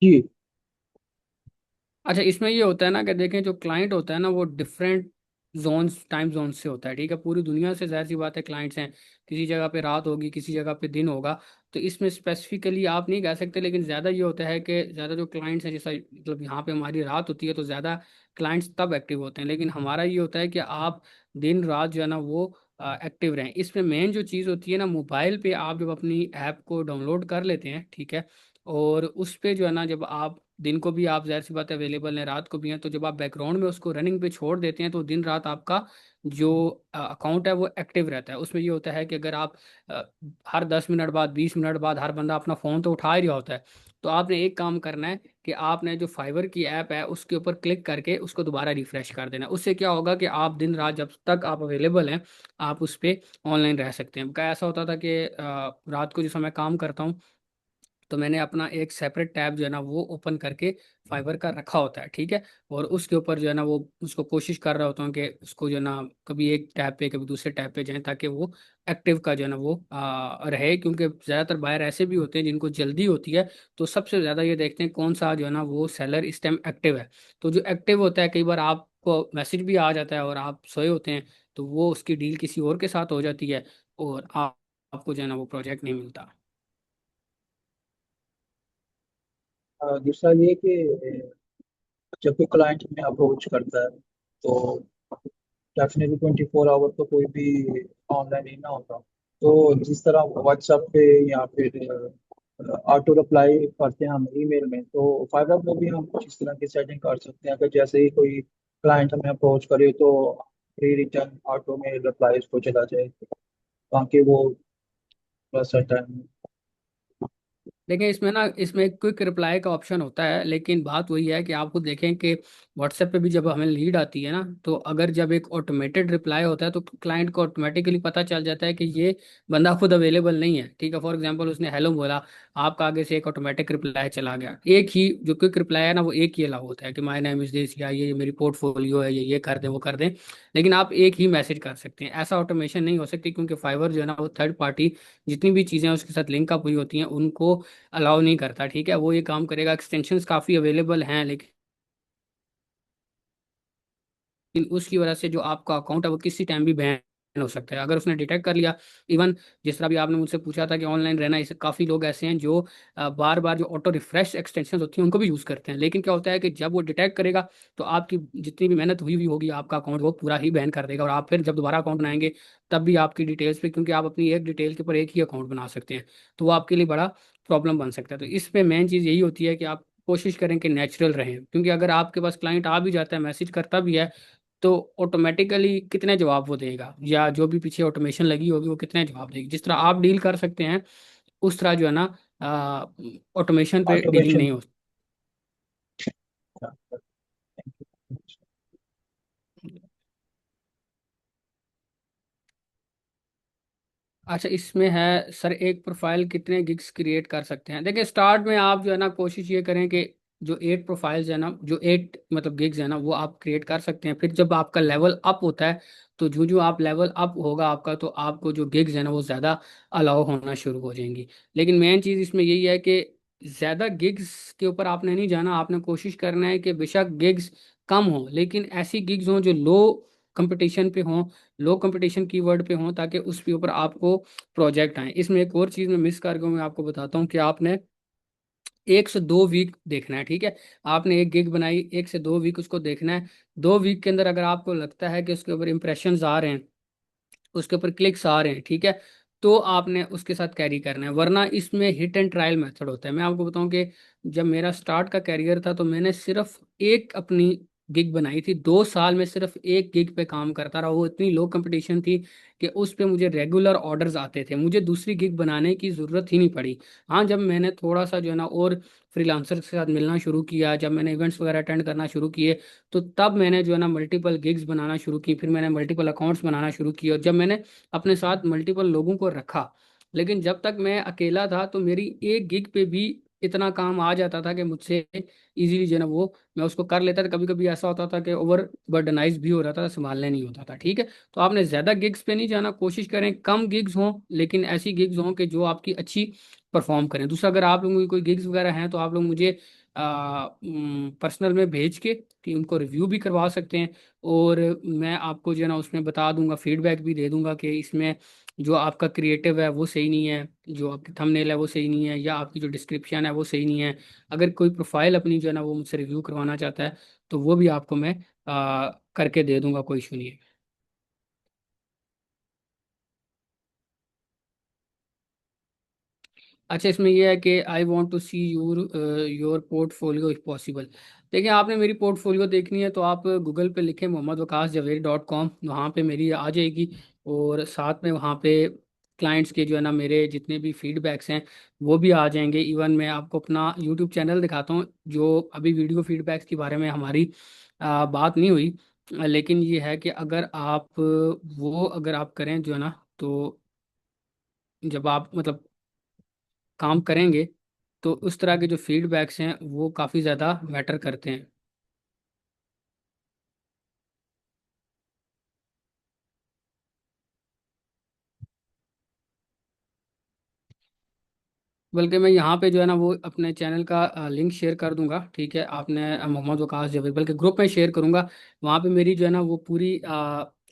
जी। अच्छा, इसमें ये होता है ना कि देखें, जो क्लाइंट होता है ना वो डिफरेंट जोन्स, टाइम जोन से होता है। ठीक है, पूरी दुनिया से जाहिर सी बात है क्लाइंट्स हैं। किसी जगह पे रात होगी, किसी जगह पे दिन होगा। तो इसमें स्पेसिफिकली आप नहीं कह सकते, लेकिन ज़्यादा ये होता है कि ज़्यादा जो क्लाइंट्स हैं, जैसा मतलब यहाँ पे हमारी रात होती है तो ज़्यादा क्लाइंट्स तब एक्टिव होते हैं। लेकिन हमारा ये होता है कि आप दिन रात जो है ना वो एक्टिव रहें। इसमें मेन जो चीज़ होती है ना, मोबाइल पे आप जब अपनी ऐप को डाउनलोड कर लेते हैं, ठीक है, और उस पे जो है ना, जब आप दिन को भी आप जाहिर सी बात है अवेलेबल है, रात को भी हैं, तो जब आप बैकग्राउंड में उसको रनिंग पे छोड़ देते हैं तो दिन रात आपका जो अकाउंट है वो एक्टिव रहता है। उसमें ये होता है कि अगर आप अ, हर 10 मिनट बाद, 20 मिनट बाद हर बंदा अपना फ़ोन तो उठा ही रहा होता है। तो आपने एक काम करना है कि आपने जो फाइबर की ऐप है उसके ऊपर क्लिक करके उसको दोबारा रिफ्रेश कर देना। उससे क्या होगा कि आप दिन रात जब तक आप अवेलेबल हैं, आप उस पर ऑनलाइन रह सकते हैं। क्या ऐसा होता था कि रात को जिस समय काम करता हूँ, तो मैंने अपना एक सेपरेट टैब जो है ना वो ओपन करके फाइबर का रखा होता है। ठीक है, और उसके ऊपर जो है ना वो उसको कोशिश कर रहा होता हूँ कि उसको जो है ना कभी एक टैब पे कभी दूसरे टैब पे जाए, ताकि वो एक्टिव का जो है ना वो रहे। क्योंकि ज़्यादातर बायर ऐसे भी होते हैं जिनको जल्दी होती है, तो सबसे ज़्यादा ये देखते हैं कौन सा जो है ना वो सेलर इस टाइम एक्टिव है। तो जो एक्टिव होता है, कई बार आपको मैसेज भी आ जाता है और आप सोए होते हैं, तो वो उसकी डील किसी और के साथ हो जाती है, और आपको जो है ना वो प्रोजेक्ट नहीं मिलता। दूसरा ये कि जब कोई क्लाइंट हमें अप्रोच करता है तो डेफिनेटली 24 आवर तो कोई भी ऑनलाइन ही ना होता। तो जिस तरह व्हाट्सएप पे या फिर ऑटो रिप्लाई करते हैं हम ईमेल में, तो फाइवर में भी हम कुछ इस तरह की सेटिंग कर सकते हैं। अगर जैसे ही कोई क्लाइंट हमें अप्रोच करे तो फ्री रिटर्न ऑटो में रिप्लाई उसको चला जाए, ताकि वो थोड़ा सा टाइम। देखिए इसमें ना, इसमें क्विक रिप्लाई का ऑप्शन होता है, लेकिन बात वही है कि आपको देखें कि व्हाट्सएप पे भी जब हमें लीड आती है ना, तो अगर जब एक ऑटोमेटेड रिप्लाई होता है तो क्लाइंट को ऑटोमेटिकली पता चल जाता है कि ये बंदा खुद अवेलेबल नहीं है। ठीक है, फॉर एग्जांपल उसने हेलो बोला, आपका आगे से एक ऑटोमेटिक रिप्लाई चला गया, एक ही जो क्विक रिप्लाई है ना, वो एक ही अलाउ होता है कि माय नेम इज दिस, या ये मेरी पोर्टफोलियो है, ये कर दें वो कर दें। लेकिन आप एक ही मैसेज कर सकते हैं, ऐसा ऑटोमेशन नहीं हो सकती, क्योंकि फाइवर जो है ना वो थर्ड पार्टी जितनी भी चीज़ें उसके साथ लिंक अप हुई होती हैं उनको अलाउ नहीं करता। ठीक है, वो ये काम करेगा, एक्सटेंशंस काफ़ी अवेलेबल हैं, लेकिन उसकी वजह से जो आपका अकाउंट है वो किसी टाइम भी बैन हो सकता है, अगर उसने डिटेक्ट कर लिया। इवन जिस तरह भी आपने मुझसे पूछा था कि ऑनलाइन रहना, इसे काफ़ी लोग ऐसे हैं जो बार बार जो ऑटो रिफ्रेश एक्सटेंशन होती हैं उनको भी यूज़ करते हैं, लेकिन क्या होता है कि जब वो डिटेक्ट करेगा तो आपकी जितनी भी मेहनत हुई हुई होगी, आपका अकाउंट वो पूरा ही बैन कर देगा, और आप फिर जब दोबारा अकाउंट बनाएंगे तब भी आपकी डिटेल्स पे, क्योंकि आप अपनी एक डिटेल के ऊपर एक ही अकाउंट बना सकते हैं, तो वो आपके लिए बड़ा प्रॉब्लम बन सकता है। तो इस पे मेन चीज़ यही होती है कि आप कोशिश करें कि नेचुरल रहें, क्योंकि अगर आपके पास क्लाइंट आ भी जाता है, मैसेज करता भी है, तो ऑटोमेटिकली कितने जवाब वो देगा, या जो भी पीछे ऑटोमेशन लगी होगी वो कितने जवाब देगी। जिस तरह आप डील कर सकते हैं उस तरह जो है ना ऑटोमेशन पे डीलिंग ऑटोमेशन। नहीं हो। अच्छा, इसमें है सर, एक प्रोफाइल कितने गिग्स क्रिएट कर सकते हैं। देखिए स्टार्ट में आप जो है ना कोशिश ये करें कि जो 8 प्रोफाइल्स है ना, जो 8 मतलब गिग्स है ना, वो आप क्रिएट कर सकते हैं। फिर जब आपका लेवल अप होता है, तो जो जो आप लेवल अप होगा आपका, तो आपको जो गिग्स है ना वो ज़्यादा अलाउ होना शुरू हो जाएंगी। लेकिन मेन चीज़ इसमें यही है कि ज़्यादा गिग्स के ऊपर आपने नहीं जाना, आपने कोशिश करना है कि बेशक गिग्स कम हो, लेकिन ऐसी गिग्स हों जो लो कंपटीशन पे हों, लो कंपटीशन कीवर्ड पे हों, ताकि उसके ऊपर आपको प्रोजेक्ट आए। इसमें एक और चीज़ मैं मिस कर गया हूँ, मैं आपको बताता हूँ कि आपने 1 से 2 वीक देखना है। ठीक है, आपने एक गिग बनाई, 1 से 2 वीक उसको देखना है। 2 वीक के अंदर अगर आपको लगता है कि उसके ऊपर इंप्रेशंस आ रहे हैं, उसके ऊपर क्लिक्स आ रहे हैं, ठीक है, तो आपने उसके साथ कैरी करना है। वरना इसमें हिट एंड ट्रायल मेथड होता है। मैं आपको बताऊं कि जब मेरा स्टार्ट का कैरियर था तो मैंने सिर्फ एक अपनी गिग बनाई थी, 2 साल में सिर्फ एक गिग पे काम करता रहा। वो इतनी लो कंपटीशन थी कि उस पे मुझे रेगुलर ऑर्डर्स आते थे, मुझे दूसरी गिग बनाने की ज़रूरत ही नहीं पड़ी। हाँ, जब मैंने थोड़ा सा जो है ना और फ्रीलांसर के साथ मिलना शुरू किया, जब मैंने इवेंट्स वगैरह अटेंड करना शुरू किए, तो तब मैंने जो है ना मल्टीपल गिग्स बनाना शुरू की, फिर मैंने मल्टीपल अकाउंट्स बनाना शुरू किए, और जब मैंने अपने साथ मल्टीपल लोगों को रखा। लेकिन जब तक मैं अकेला था तो मेरी एक गिग पे भी इतना काम आ जाता था कि मुझसे इजीली जो है ना वो मैं उसको कर लेता था। कभी कभी ऐसा होता था कि ओवर बर्डनाइज भी हो रहा था, संभालने नहीं होता था। ठीक है, तो आपने ज़्यादा गिग्स पे नहीं जाना, कोशिश करें कम गिग्स हों, लेकिन ऐसी गिग्स हों कि जो आपकी अच्छी परफॉर्म करें। दूसरा, अगर आप लोगों की कोई गिग्स वगैरह हैं तो आप लोग मुझे पर्सनल में भेज के कि उनको रिव्यू भी करवा सकते हैं, और मैं आपको जो है ना उसमें बता दूंगा, फीडबैक भी दे दूंगा कि इसमें जो आपका क्रिएटिव है वो सही नहीं है, जो आपकी थंबनेल है वो सही नहीं है, या आपकी जो डिस्क्रिप्शन है वो सही नहीं है। अगर कोई प्रोफाइल अपनी जो है ना वो मुझसे रिव्यू करवाना चाहता है तो वो भी आपको मैं करके दे दूंगा, कोई इशू नहीं है। अच्छा, इसमें यह है कि I want to see your portfolio if possible. देखिए, आपने मेरी पोर्टफोलियो देखनी है तो आप गूगल पे लिखें mohammedwaqasjaveri.com, वहाँ पे मेरी आ जाएगी। और साथ में वहाँ पे क्लाइंट्स के जो है ना मेरे जितने भी फीडबैक्स हैं वो भी आ जाएंगे। इवन मैं आपको अपना यूट्यूब चैनल दिखाता हूँ, जो अभी वीडियो फीडबैक्स के बारे में हमारी बात नहीं हुई, लेकिन ये है कि अगर आप वो अगर आप करें जो है ना, तो जब आप मतलब काम करेंगे तो उस तरह के जो फीडबैक्स हैं वो काफ़ी ज़्यादा मैटर करते हैं। बल्कि मैं यहाँ पे जो है ना वो अपने चैनल का लिंक शेयर कर दूंगा। ठीक है, आपने मोहम्मद वकास जवेद बल्कि ग्रुप में शेयर करूंगा। वहाँ पे मेरी जो है ना वो पूरी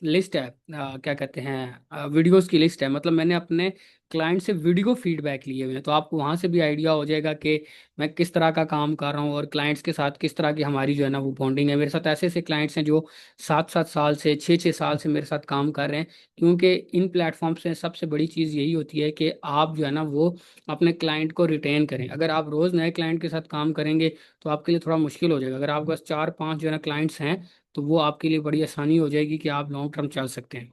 लिस्ट है, क्या कहते हैं, वीडियोस की लिस्ट है। मतलब मैंने अपने क्लाइंट से वीडियो फीडबैक लिए हुए हैं, तो आपको वहाँ से भी आइडिया हो जाएगा कि मैं किस तरह का काम कर रहा हूँ, और क्लाइंट्स के साथ किस तरह की हमारी जो है ना वो बॉन्डिंग है। मेरे साथ ऐसे ऐसे क्लाइंट्स हैं जो 7 7 साल से 6 6 साल से मेरे साथ काम कर रहे हैं, क्योंकि इन प्लेटफॉर्म से सबसे बड़ी चीज़ यही होती है कि आप जो है ना वो अपने क्लाइंट को रिटेन करें। अगर आप रोज़ नए क्लाइंट के साथ काम करेंगे तो आपके लिए थोड़ा मुश्किल हो जाएगा। अगर आपके पास 4 5 जो है ना क्लाइंट्स हैं, तो वो आपके लिए बड़ी आसानी हो जाएगी कि आप लॉन्ग टर्म चल सकते हैं।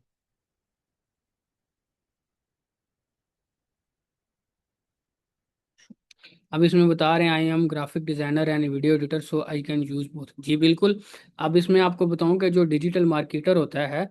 अब इसमें बता रहे हैं I am graphic designer and video editor so I can use both. जी बिल्कुल। अब इसमें आपको बताऊं कि जो डिजिटल मार्केटर होता है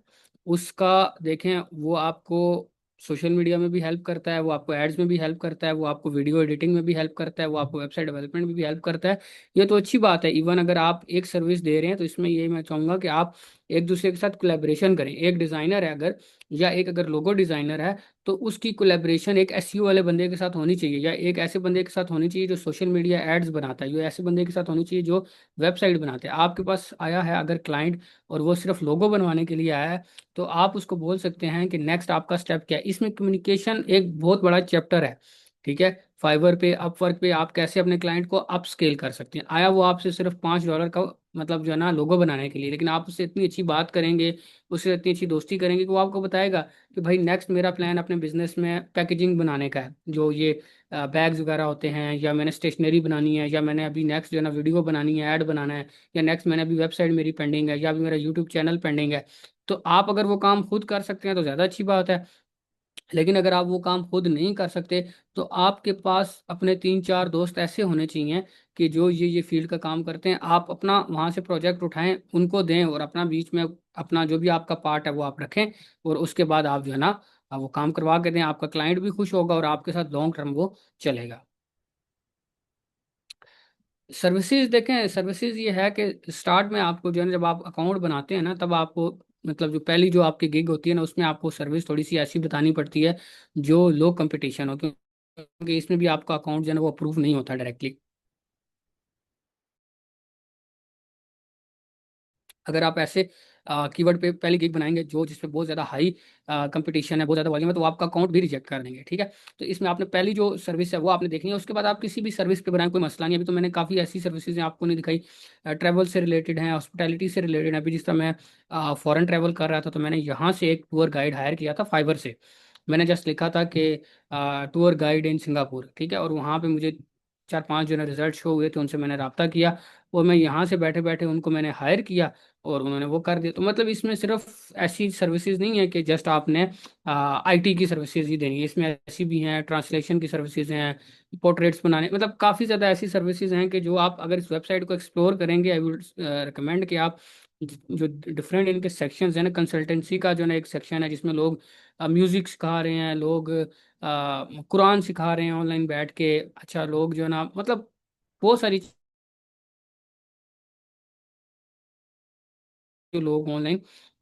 उसका, देखें, वो आपको सोशल मीडिया में भी हेल्प करता है, वो आपको एड्स में भी हेल्प करता है, वो आपको वीडियो एडिटिंग में भी हेल्प करता है, वो आपको वेबसाइट डेवलपमेंट में भी हेल्प करता है। ये तो अच्छी बात है। इवन अगर आप एक सर्विस दे रहे हैं तो इसमें ये मैं चाहूंगा कि आप एक दूसरे के साथ कोलैबोरेशन करें। एक डिजाइनर है अगर, या एक अगर लोगो डिजाइनर है, तो उसकी कोलैबोरेशन एक एसईओ वाले बंदे के साथ होनी चाहिए, या एक ऐसे बंदे के साथ होनी चाहिए जो सोशल मीडिया एड्स बनाता है, या ऐसे बंदे के साथ होनी चाहिए जो वेबसाइट बनाते हैं। आपके पास आया है अगर क्लाइंट और वो सिर्फ लोगो बनवाने के लिए आया है, तो आप उसको बोल सकते हैं कि नेक्स्ट आपका स्टेप क्या है। इसमें कम्युनिकेशन एक बहुत बड़ा चैप्टर है। ठीक है। फाइवर पे, अपवर्क पे आप कैसे अपने क्लाइंट को अप स्केल कर सकते हैं। आया वो आपसे सिर्फ $5 का, मतलब जो है ना, लोगो बनाने के लिए, लेकिन आप उससे इतनी अच्छी बात करेंगे, उससे इतनी अच्छी दोस्ती करेंगे कि वो आपको बताएगा कि भाई नेक्स्ट मेरा प्लान अपने बिजनेस में पैकेजिंग बनाने का है, जो ये बैग्स वगैरह होते हैं, या मैंने स्टेशनरी बनानी है, या मैंने अभी नेक्स्ट जो है ना वीडियो बनानी है, ऐड बनाना है, या नेक्स्ट मैंने अभी वेबसाइट मेरी पेंडिंग है, या अभी मेरा यूट्यूब चैनल पेंडिंग है। तो आप अगर वो काम खुद कर सकते हैं तो ज़्यादा अच्छी बात है। लेकिन अगर आप वो काम खुद नहीं कर सकते, तो आपके पास अपने 3 4 दोस्त ऐसे होने चाहिए कि जो ये फील्ड का काम करते हैं। आप अपना वहां से प्रोजेक्ट उठाएं, उनको दें, और अपना बीच में अपना जो भी आपका पार्ट है वो आप रखें, और उसके बाद आप जो है ना वो काम करवा के दें। आपका क्लाइंट भी खुश होगा और आपके साथ लॉन्ग टर्म वो चलेगा। सर्विसेज देखें, सर्विसेज ये है कि स्टार्ट में आपको जो है ना, जब आप अकाउंट बनाते हैं ना, तब आपको, मतलब जो पहली जो आपकी गिग होती है ना, उसमें आपको सर्विस थोड़ी सी ऐसी बतानी पड़ती है जो लो कंपटीशन हो, क्योंकि इसमें भी आपका अकाउंट जो है ना वो अप्रूव नहीं होता डायरेक्टली। अगर आप ऐसे कीवर्ड पे पहली गिग बनाएंगे जो जिसपे बहुत ज़्यादा हाई कंपटीशन है, बहुत ज़्यादा वॉल्यूम है, तो आपका अकाउंट भी रिजेक्ट कर देंगे। ठीक है। तो इसमें आपने पहली जो सर्विस है वो आपने देखनी है, उसके बाद आप किसी भी सर्विस पे बनाएं, कोई मसला नहीं है। अभी तो मैंने काफ़ी ऐसी सर्विसेज हैं आपको नहीं दिखाई, ट्रैवल से रिलेटेड हैं, हॉस्पिटैलिटी से रिलेटेड है। अभी जिस तरह मैं फॉरेन ट्रैवल कर रहा था, तो मैंने यहाँ से एक टूर गाइड हायर किया था फाइवर से। मैंने जस्ट लिखा था कि टूर गाइड इन सिंगापुर, ठीक है, और वहाँ पे मुझे 4 5 जो है रिजल्ट शो हुए, तो उनसे मैंने रब्ता किया, और मैं यहाँ से बैठे बैठे उनको मैंने हायर किया, और उन्होंने वो कर दिया। तो मतलब इसमें सिर्फ ऐसी सर्विसेज नहीं है कि जस्ट आपने आईटी की सर्विसेज ही देनी है। इसमें ऐसी भी हैं, ट्रांसलेशन की सर्विसेज हैं, पोर्ट्रेट्स बनाने, मतलब काफ़ी ज़्यादा ऐसी सर्विसेज हैं कि जो आप अगर इस वेबसाइट को एक्सप्लोर करेंगे, आई वुड रिकमेंड कि आप जो डिफरेंट इनके सेक्शंस हैं ना, कंसल्टेंसी का जो ना एक सेक्शन है जिसमें लोग म्यूजिक सिखा रहे हैं, लोग कुरान सिखा रहे हैं ऑनलाइन बैठ के, अच्छा, लोग जो है ना, मतलब बहुत सारी जो लोग ऑनलाइन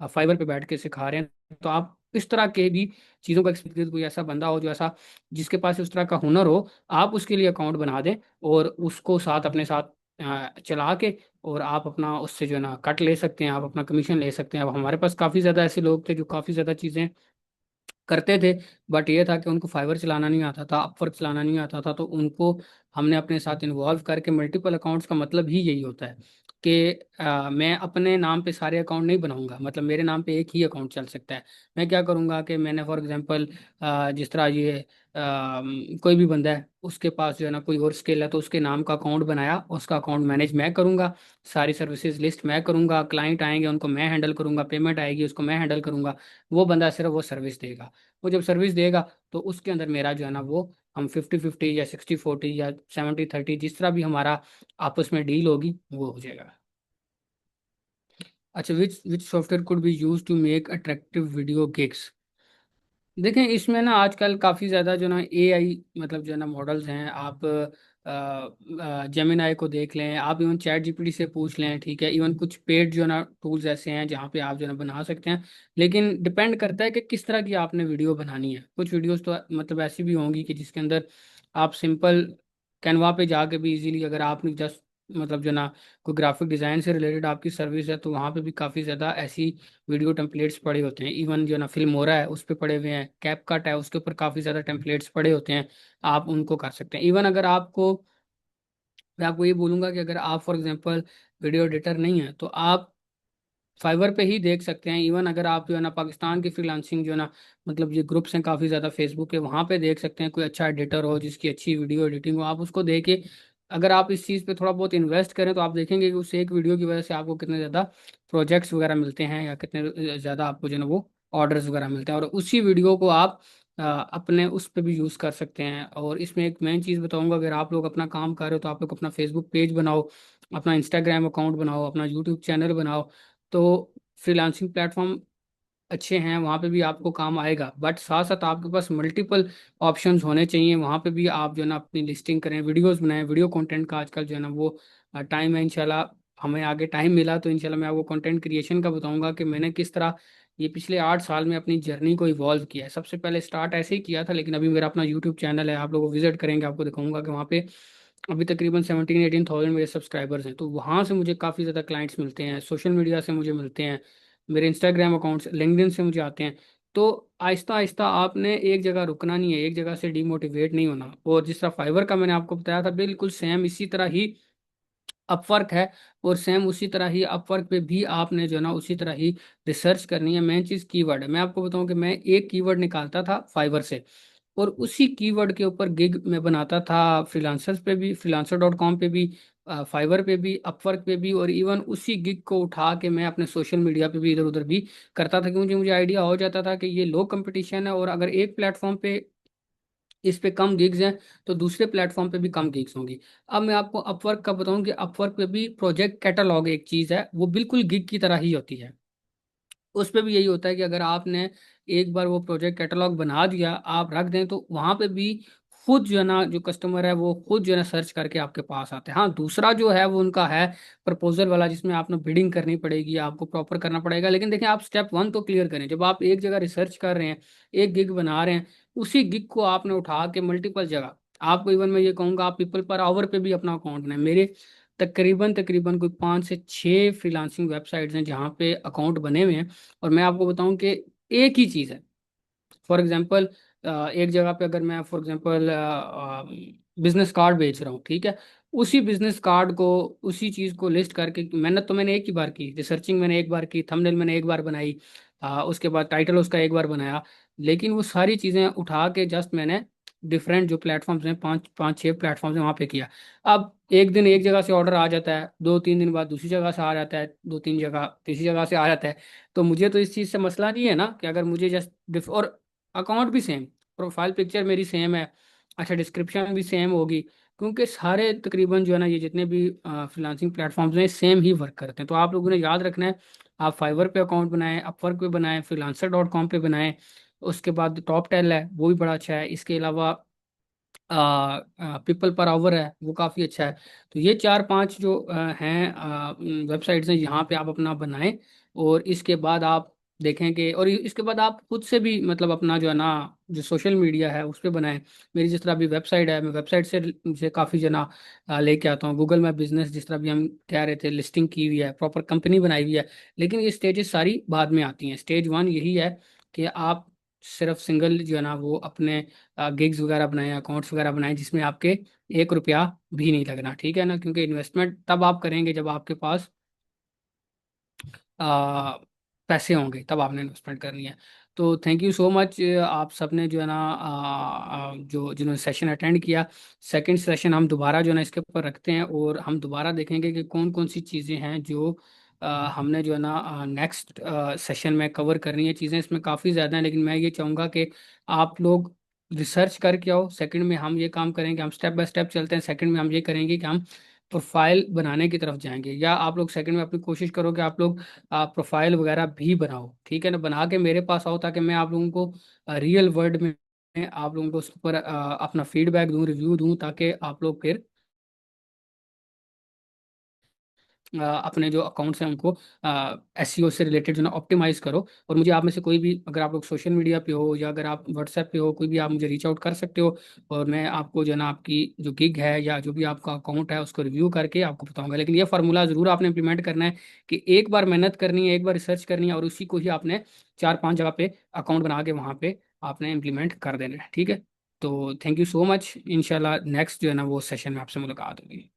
फाइबर पे बैठ के सिखा रहे हैं। तो आप इस तरह के भी चीज़ों का एक्सपीरियंस, कोई ऐसा बंदा हो जो ऐसा, जिसके पास उस तरह का हुनर हो, आप उसके लिए अकाउंट बना दें, और उसको साथ अपने साथ चला के, और आप अपना उससे जो है ना कट ले सकते हैं, आप अपना कमीशन ले सकते हैं। अब हमारे पास काफ़ी ज़्यादा ऐसे लोग थे जो काफ़ी ज़्यादा चीज़ें करते थे, बट ये था कि उनको फाइवर चलाना नहीं आता था, अपवर्क चलाना नहीं आता था, तो उनको हमने अपने साथ इन्वॉल्व करके, मल्टीपल अकाउंट्स का मतलब ही यही होता है कि मैं अपने नाम पे सारे अकाउंट नहीं बनाऊंगा, मतलब मेरे नाम पे एक ही अकाउंट चल सकता है। मैं क्या करूंगा कि मैंने फॉर एग्जांपल जिस तरह ये कोई भी बंदा है, उसके पास जो है ना कोई और स्किल है, तो उसके नाम का अकाउंट बनाया, उसका अकाउंट मैनेज मैं करूंगा, सारी सर्विसेज लिस्ट मैं करूंगा, क्लाइंट आएंगे उनको मैं हैंडल करूंगा, पेमेंट आएगी उसको मैं हैंडल करूंगा। वो बंदा सिर्फ वो सर्विस देगा। वो जब सर्विस देगा तो उसके अंदर मेरा जो है ना वो, हम 50 50 या 60 40 या 70 30, जिस तरह भी हमारा आपस में डील होगी वो हो जाएगा। अच्छा, which software could be use to make attractive video gigs. देखें, इसमें ना आजकल काफ़ी ज़्यादा जो ना एआई, मतलब जो है ना मॉडल्स हैं। आप जेमिनाई को देख लें, आप इवन चैट जीपीटी से पूछ लें, ठीक है। इवन कुछ पेड जो है ना टूल्स ऐसे हैं जहाँ पे आप जो है ना बना सकते हैं। लेकिन डिपेंड करता है कि किस तरह की आपने वीडियो बनानी है। कुछ वीडियोस तो मतलब ऐसी भी होंगी कि जिसके अंदर आप सिंपल कैनवा पे जाके भी इजीली, अगर आपने जस्ट, मतलब जो ना कोई ग्राफिक डिज़ाइन से रिलेटेड आपकी सर्विस है, तो वहाँ पे भी काफ़ी ज़्यादा ऐसी वीडियो टेम्पलेट्स पड़े होते हैं। इवन जो ना फिल्म हो रहा है उस पर पड़े हुए हैं, कैप कट है उसके ऊपर काफ़ी ज़्यादा टेम्पलेट्स पड़े होते हैं। आप उनको कर सकते हैं। इवन अगर आपको, मैं आपको ये बोलूंगा कि अगर आप फॉर एग्जांपल वीडियो एडिटर नहीं है, तो आप फाइवर पे ही देख सकते हैं। इवन अगर आप जो है ना पाकिस्तान की फ्रीलांसिंग जो है ना, मतलब ये ग्रुप्स हैं काफ़ी ज़्यादा फेसबुक पे, वहाँ पे देख सकते हैं। कोई अच्छा एडिटर हो जिसकी अच्छी वीडियो एडिटिंग हो, आप उसको देके अगर आप इस चीज़ पे थोड़ा बहुत इन्वेस्ट करें, तो आप देखेंगे कि उस एक वीडियो की वजह से आपको कितने ज़्यादा प्रोजेक्ट्स वगैरह मिलते हैं, या कितने ज़्यादा आपको जो है ना वो ऑर्डर्स वगैरह मिलते हैं, और उसी वीडियो को आप अपने उस पर भी यूज़ कर सकते हैं। और इसमें एक मेन चीज़ बताऊंगा, अगर आप लोग अपना काम कर रहे हो तो आप लोग अपना फेसबुक पेज बनाओ, अपना इंस्टाग्राम अकाउंट बनाओ, अपना यूट्यूब चैनल बनाओ। तो फ्रीलांसिंग प्लेटफॉर्म अच्छे हैं, वहाँ पे भी आपको काम आएगा, बट साथ साथ आपके पास मल्टीपल ऑप्शंस होने चाहिए। वहाँ पे भी आप जो है ना अपनी लिस्टिंग करें, वीडियोस बनाएं। वीडियो कंटेंट का आजकल जो है ना वो टाइम है। इंशाल्लाह हमें आगे टाइम मिला तो इंशाल्लाह मैं आपको कंटेंट क्रिएशन का बताऊंगा कि मैंने किस तरह ये पिछले 8 साल में अपनी जर्नी को इवॉल्व किया है। सबसे पहले स्टार्ट ऐसे ही किया था, लेकिन अभी मेरा अपना यूट्यूब चैनल है, आप लोग विजिट करेंगे आपको दिखाऊंगा कि वहाँ पे अभी तकरीबन 17-18 थाउजेंड मेरे सब्सक्राइबर्स हैं। तो वहाँ से मुझे काफ़ी ज़्यादा क्लाइंट्स मिलते हैं, सोशल मीडिया से मुझे मिलते हैं, मेरे इंस्टाग्राम अकाउंट से, लिंक्डइन से मुझे आते हैं। तो आहिस्ता आहिस्ता आपने एक जगह रुकना नहीं है, एक जगह से डिमोटिवेट नहीं होना। और जिस तरह फाइवर का मैंने आपको बताया था, बिल्कुल सेम इसी तरह ही अपवर्क है। और सेम उसी तरह ही अपवर्क पे भी आपने जो है ना उसी तरह ही रिसर्च करनी है। मेन चीज़ कीवर्ड है। मैं आपको बताऊं कि मैं एक कीवर्ड निकालता था फाइवर से, और उसी कीवर्ड के ऊपर गिग मैं बनाता था, फ्रीलांसर्स पे भी, freelancer.com पे भी, फाइवर पे भी, अपवर्क पे भी। और इवन उसी गिग को उठा के मैं अपने सोशल मीडिया पे भी इधर उधर भी करता था, क्योंकि मुझे आइडिया हो जाता था कि ये लो कंपटीशन है, और अगर एक प्लेटफॉर्म पे इस पे कम गिग्स हैं तो दूसरे प्लेटफॉर्म पे भी कम गिग्स होंगी। अब मैं आपको अपवर्क का बताऊं कि अपवर्क पे भी प्रोजेक्ट कैटलॉग एक चीज़ है, वो बिल्कुल गिग की तरह ही होती है। उस पे भी यही होता है कि अगर आपने एक बार वो प्रोजेक्ट कैटलॉग बना दिया, आप रख दें, तो वहां पे भी खुद जो है ना जो कस्टमर है वो खुद जो है ना सर्च करके आपके पास आते हैं। हाँ, दूसरा जो है वो उनका है प्रपोजल वाला, जिसमें आपने बिडिंग करनी पड़ेगी, आपको प्रॉपर करना पड़ेगा। लेकिन देखिए, आप स्टेप 1 तो क्लियर करें। जब आप एक जगह रिसर्च कर रहे हैं, एक गिग बना रहे हैं, उसी गिग को आपने उठा के मल्टीपल जगह, आपको इवन मैं ये कहूंगा आप पीपल पर आवर पे भी अपना अकाउंट बनाए। मेरे तकरीबन तकरीबन कोई 5 से 6 फ्रीलांसिंग वेबसाइट्स हैं जहाँ पे अकाउंट बने हुए हैं। और मैं आपको बताऊं कि एक ही चीज़ है। फॉर एग्जांपल, एक जगह पे अगर मैं फॉर एग्जांपल बिजनेस कार्ड बेच रहा हूँ, ठीक है, उसी बिजनेस कार्ड को, उसी चीज़ को लिस्ट करके, मेहनत तो मैंने एक ही बार की, रिसर्चिंग मैंने एक बार की, थंबनेल मैंने एक बार बनाई, उसके बाद टाइटल उसका एक बार बनाया। लेकिन वो सारी चीज़ें उठा के जस्ट मैंने डिफरेंट जो प्लेटफॉर्म्स हैं, 5-6 प्लेटफॉर्म्स हैं, वहाँ पे किया। अब एक दिन एक जगह से ऑर्डर आ जाता है, 2-3 दिन बाद दूसरी जगह से आ जाता है, 2-3 जगह तीसरी जगह से आ जाता है। तो मुझे तो इस चीज़ से मसला नहीं है ना, कि अगर मुझे जस्ट, और अकाउंट भी सेम, प्रोफाइल पिक्चर मेरी सेम है, अच्छा डिस्क्रिप्शन भी सेम होगी, क्योंकि सारे तकरीबन जो है ना ये जितने भी फ्रीलांसिंग प्लेटफॉर्म्स हैं सेम ही वर्क करते हैं। तो आप लोगों ने याद रखना है, आप फाइवर पे अकाउंट बनाएं, अपवर्क पे बनाएं, freelancer.com पे बनाएं। उसके बाद टॉप टेल है, वो भी बड़ा अच्छा है। इसके अलावा पीपल पर आवर है, वो काफ़ी अच्छा है। तो ये 4-5 जो हैं वेबसाइट्स हैं, यहाँ पे आप अपना बनाएं। और इसके बाद आप देखें कि, और इसके बाद आप खुद से भी मतलब अपना जो है ना जो सोशल मीडिया है उस पर बनाएं। मेरी जिस तरह अभी वेबसाइट है, मैं वेबसाइट से काफ़ी जना लेके आता हूँ। गूगल मैप बिजनेस, जिस तरह भी हम कह रहे थे, लिस्टिंग की हुई है, प्रॉपर कंपनी बनाई हुई है। लेकिन ये स्टेजेस सारी बाद में आती हैं। स्टेज 1 यही है कि आप सिर्फ सिंगल जो है ना वो अपने गिग्स वगैरह बनाएं, अकाउंट्स वगैरह बनाएं, जिसमें आपके 1 रुपया भी नहीं लगना, ठीक है ना। क्योंकि इन्वेस्टमेंट तब आप करेंगे जब आपके पास आ, पैसे होंगे, तब आपने इन्वेस्टमेंट करनी है। तो थैंक यू सो मच आप सबने जो है ना जो जिन्होंने सेशन अटेंड किया। सेकंड सेशन हम दोबारा जो है ना इसके ऊपर रखते हैं, और हम दोबारा देखेंगे कि कौन कौन सी चीज़ें हैं जो हमने जो है ना नेक्स्ट सेशन में कवर करनी है। चीज़ें इसमें काफ़ी ज़्यादा हैं, लेकिन मैं ये चाहूँगा कि आप लोग रिसर्च करके आओ। सेकंड में हम ये काम करेंगे, हम स्टेप बाय स्टेप चलते हैं। सेकंड में हम ये करेंगे कि हम प्रोफाइल बनाने की तरफ जाएंगे, या आप लोग सेकंड में अपनी कोशिश करो कि आप लोग प्रोफाइल वगैरह भी बनाओ, ठीक है ना, बना के मेरे पास आओ, ताकि मैं आप लोगों को रियल वर्ल्ड में आप लोगों को उस पर अपना फीडबैक दूं, रिव्यू दूं, ताकि आप लोग फिर अपने जो अकाउंट्स हैं उनको एसईओ से रिलेटेड जो ना ऑप्टिमाइज करो। और मुझे आप में से कोई भी, अगर आप लोग सोशल मीडिया पे हो या अगर आप व्हाट्सएप पे हो, कोई भी आप मुझे रीच आउट कर सकते हो। और मैं आपको जो है ना आपकी जो गिग है या जो भी आपका अकाउंट है उसको रिव्यू करके आपको बताऊंगा। लेकिन ये फार्मूला ज़रूर आपने इंप्लीमेंट करना है कि एक बार मेहनत करनी है, एक बार रिसर्च करनी है, और उसी को ही आपने 4-5 जगह पे अकाउंट बना के वहाँ पे आपने इम्प्लीमेंट कर देना है, ठीक है। तो थैंक यू सो मच। इंशाल्लाह नेक्स्ट जो है ना वो सेशन में आपसे मुलाकात होगी।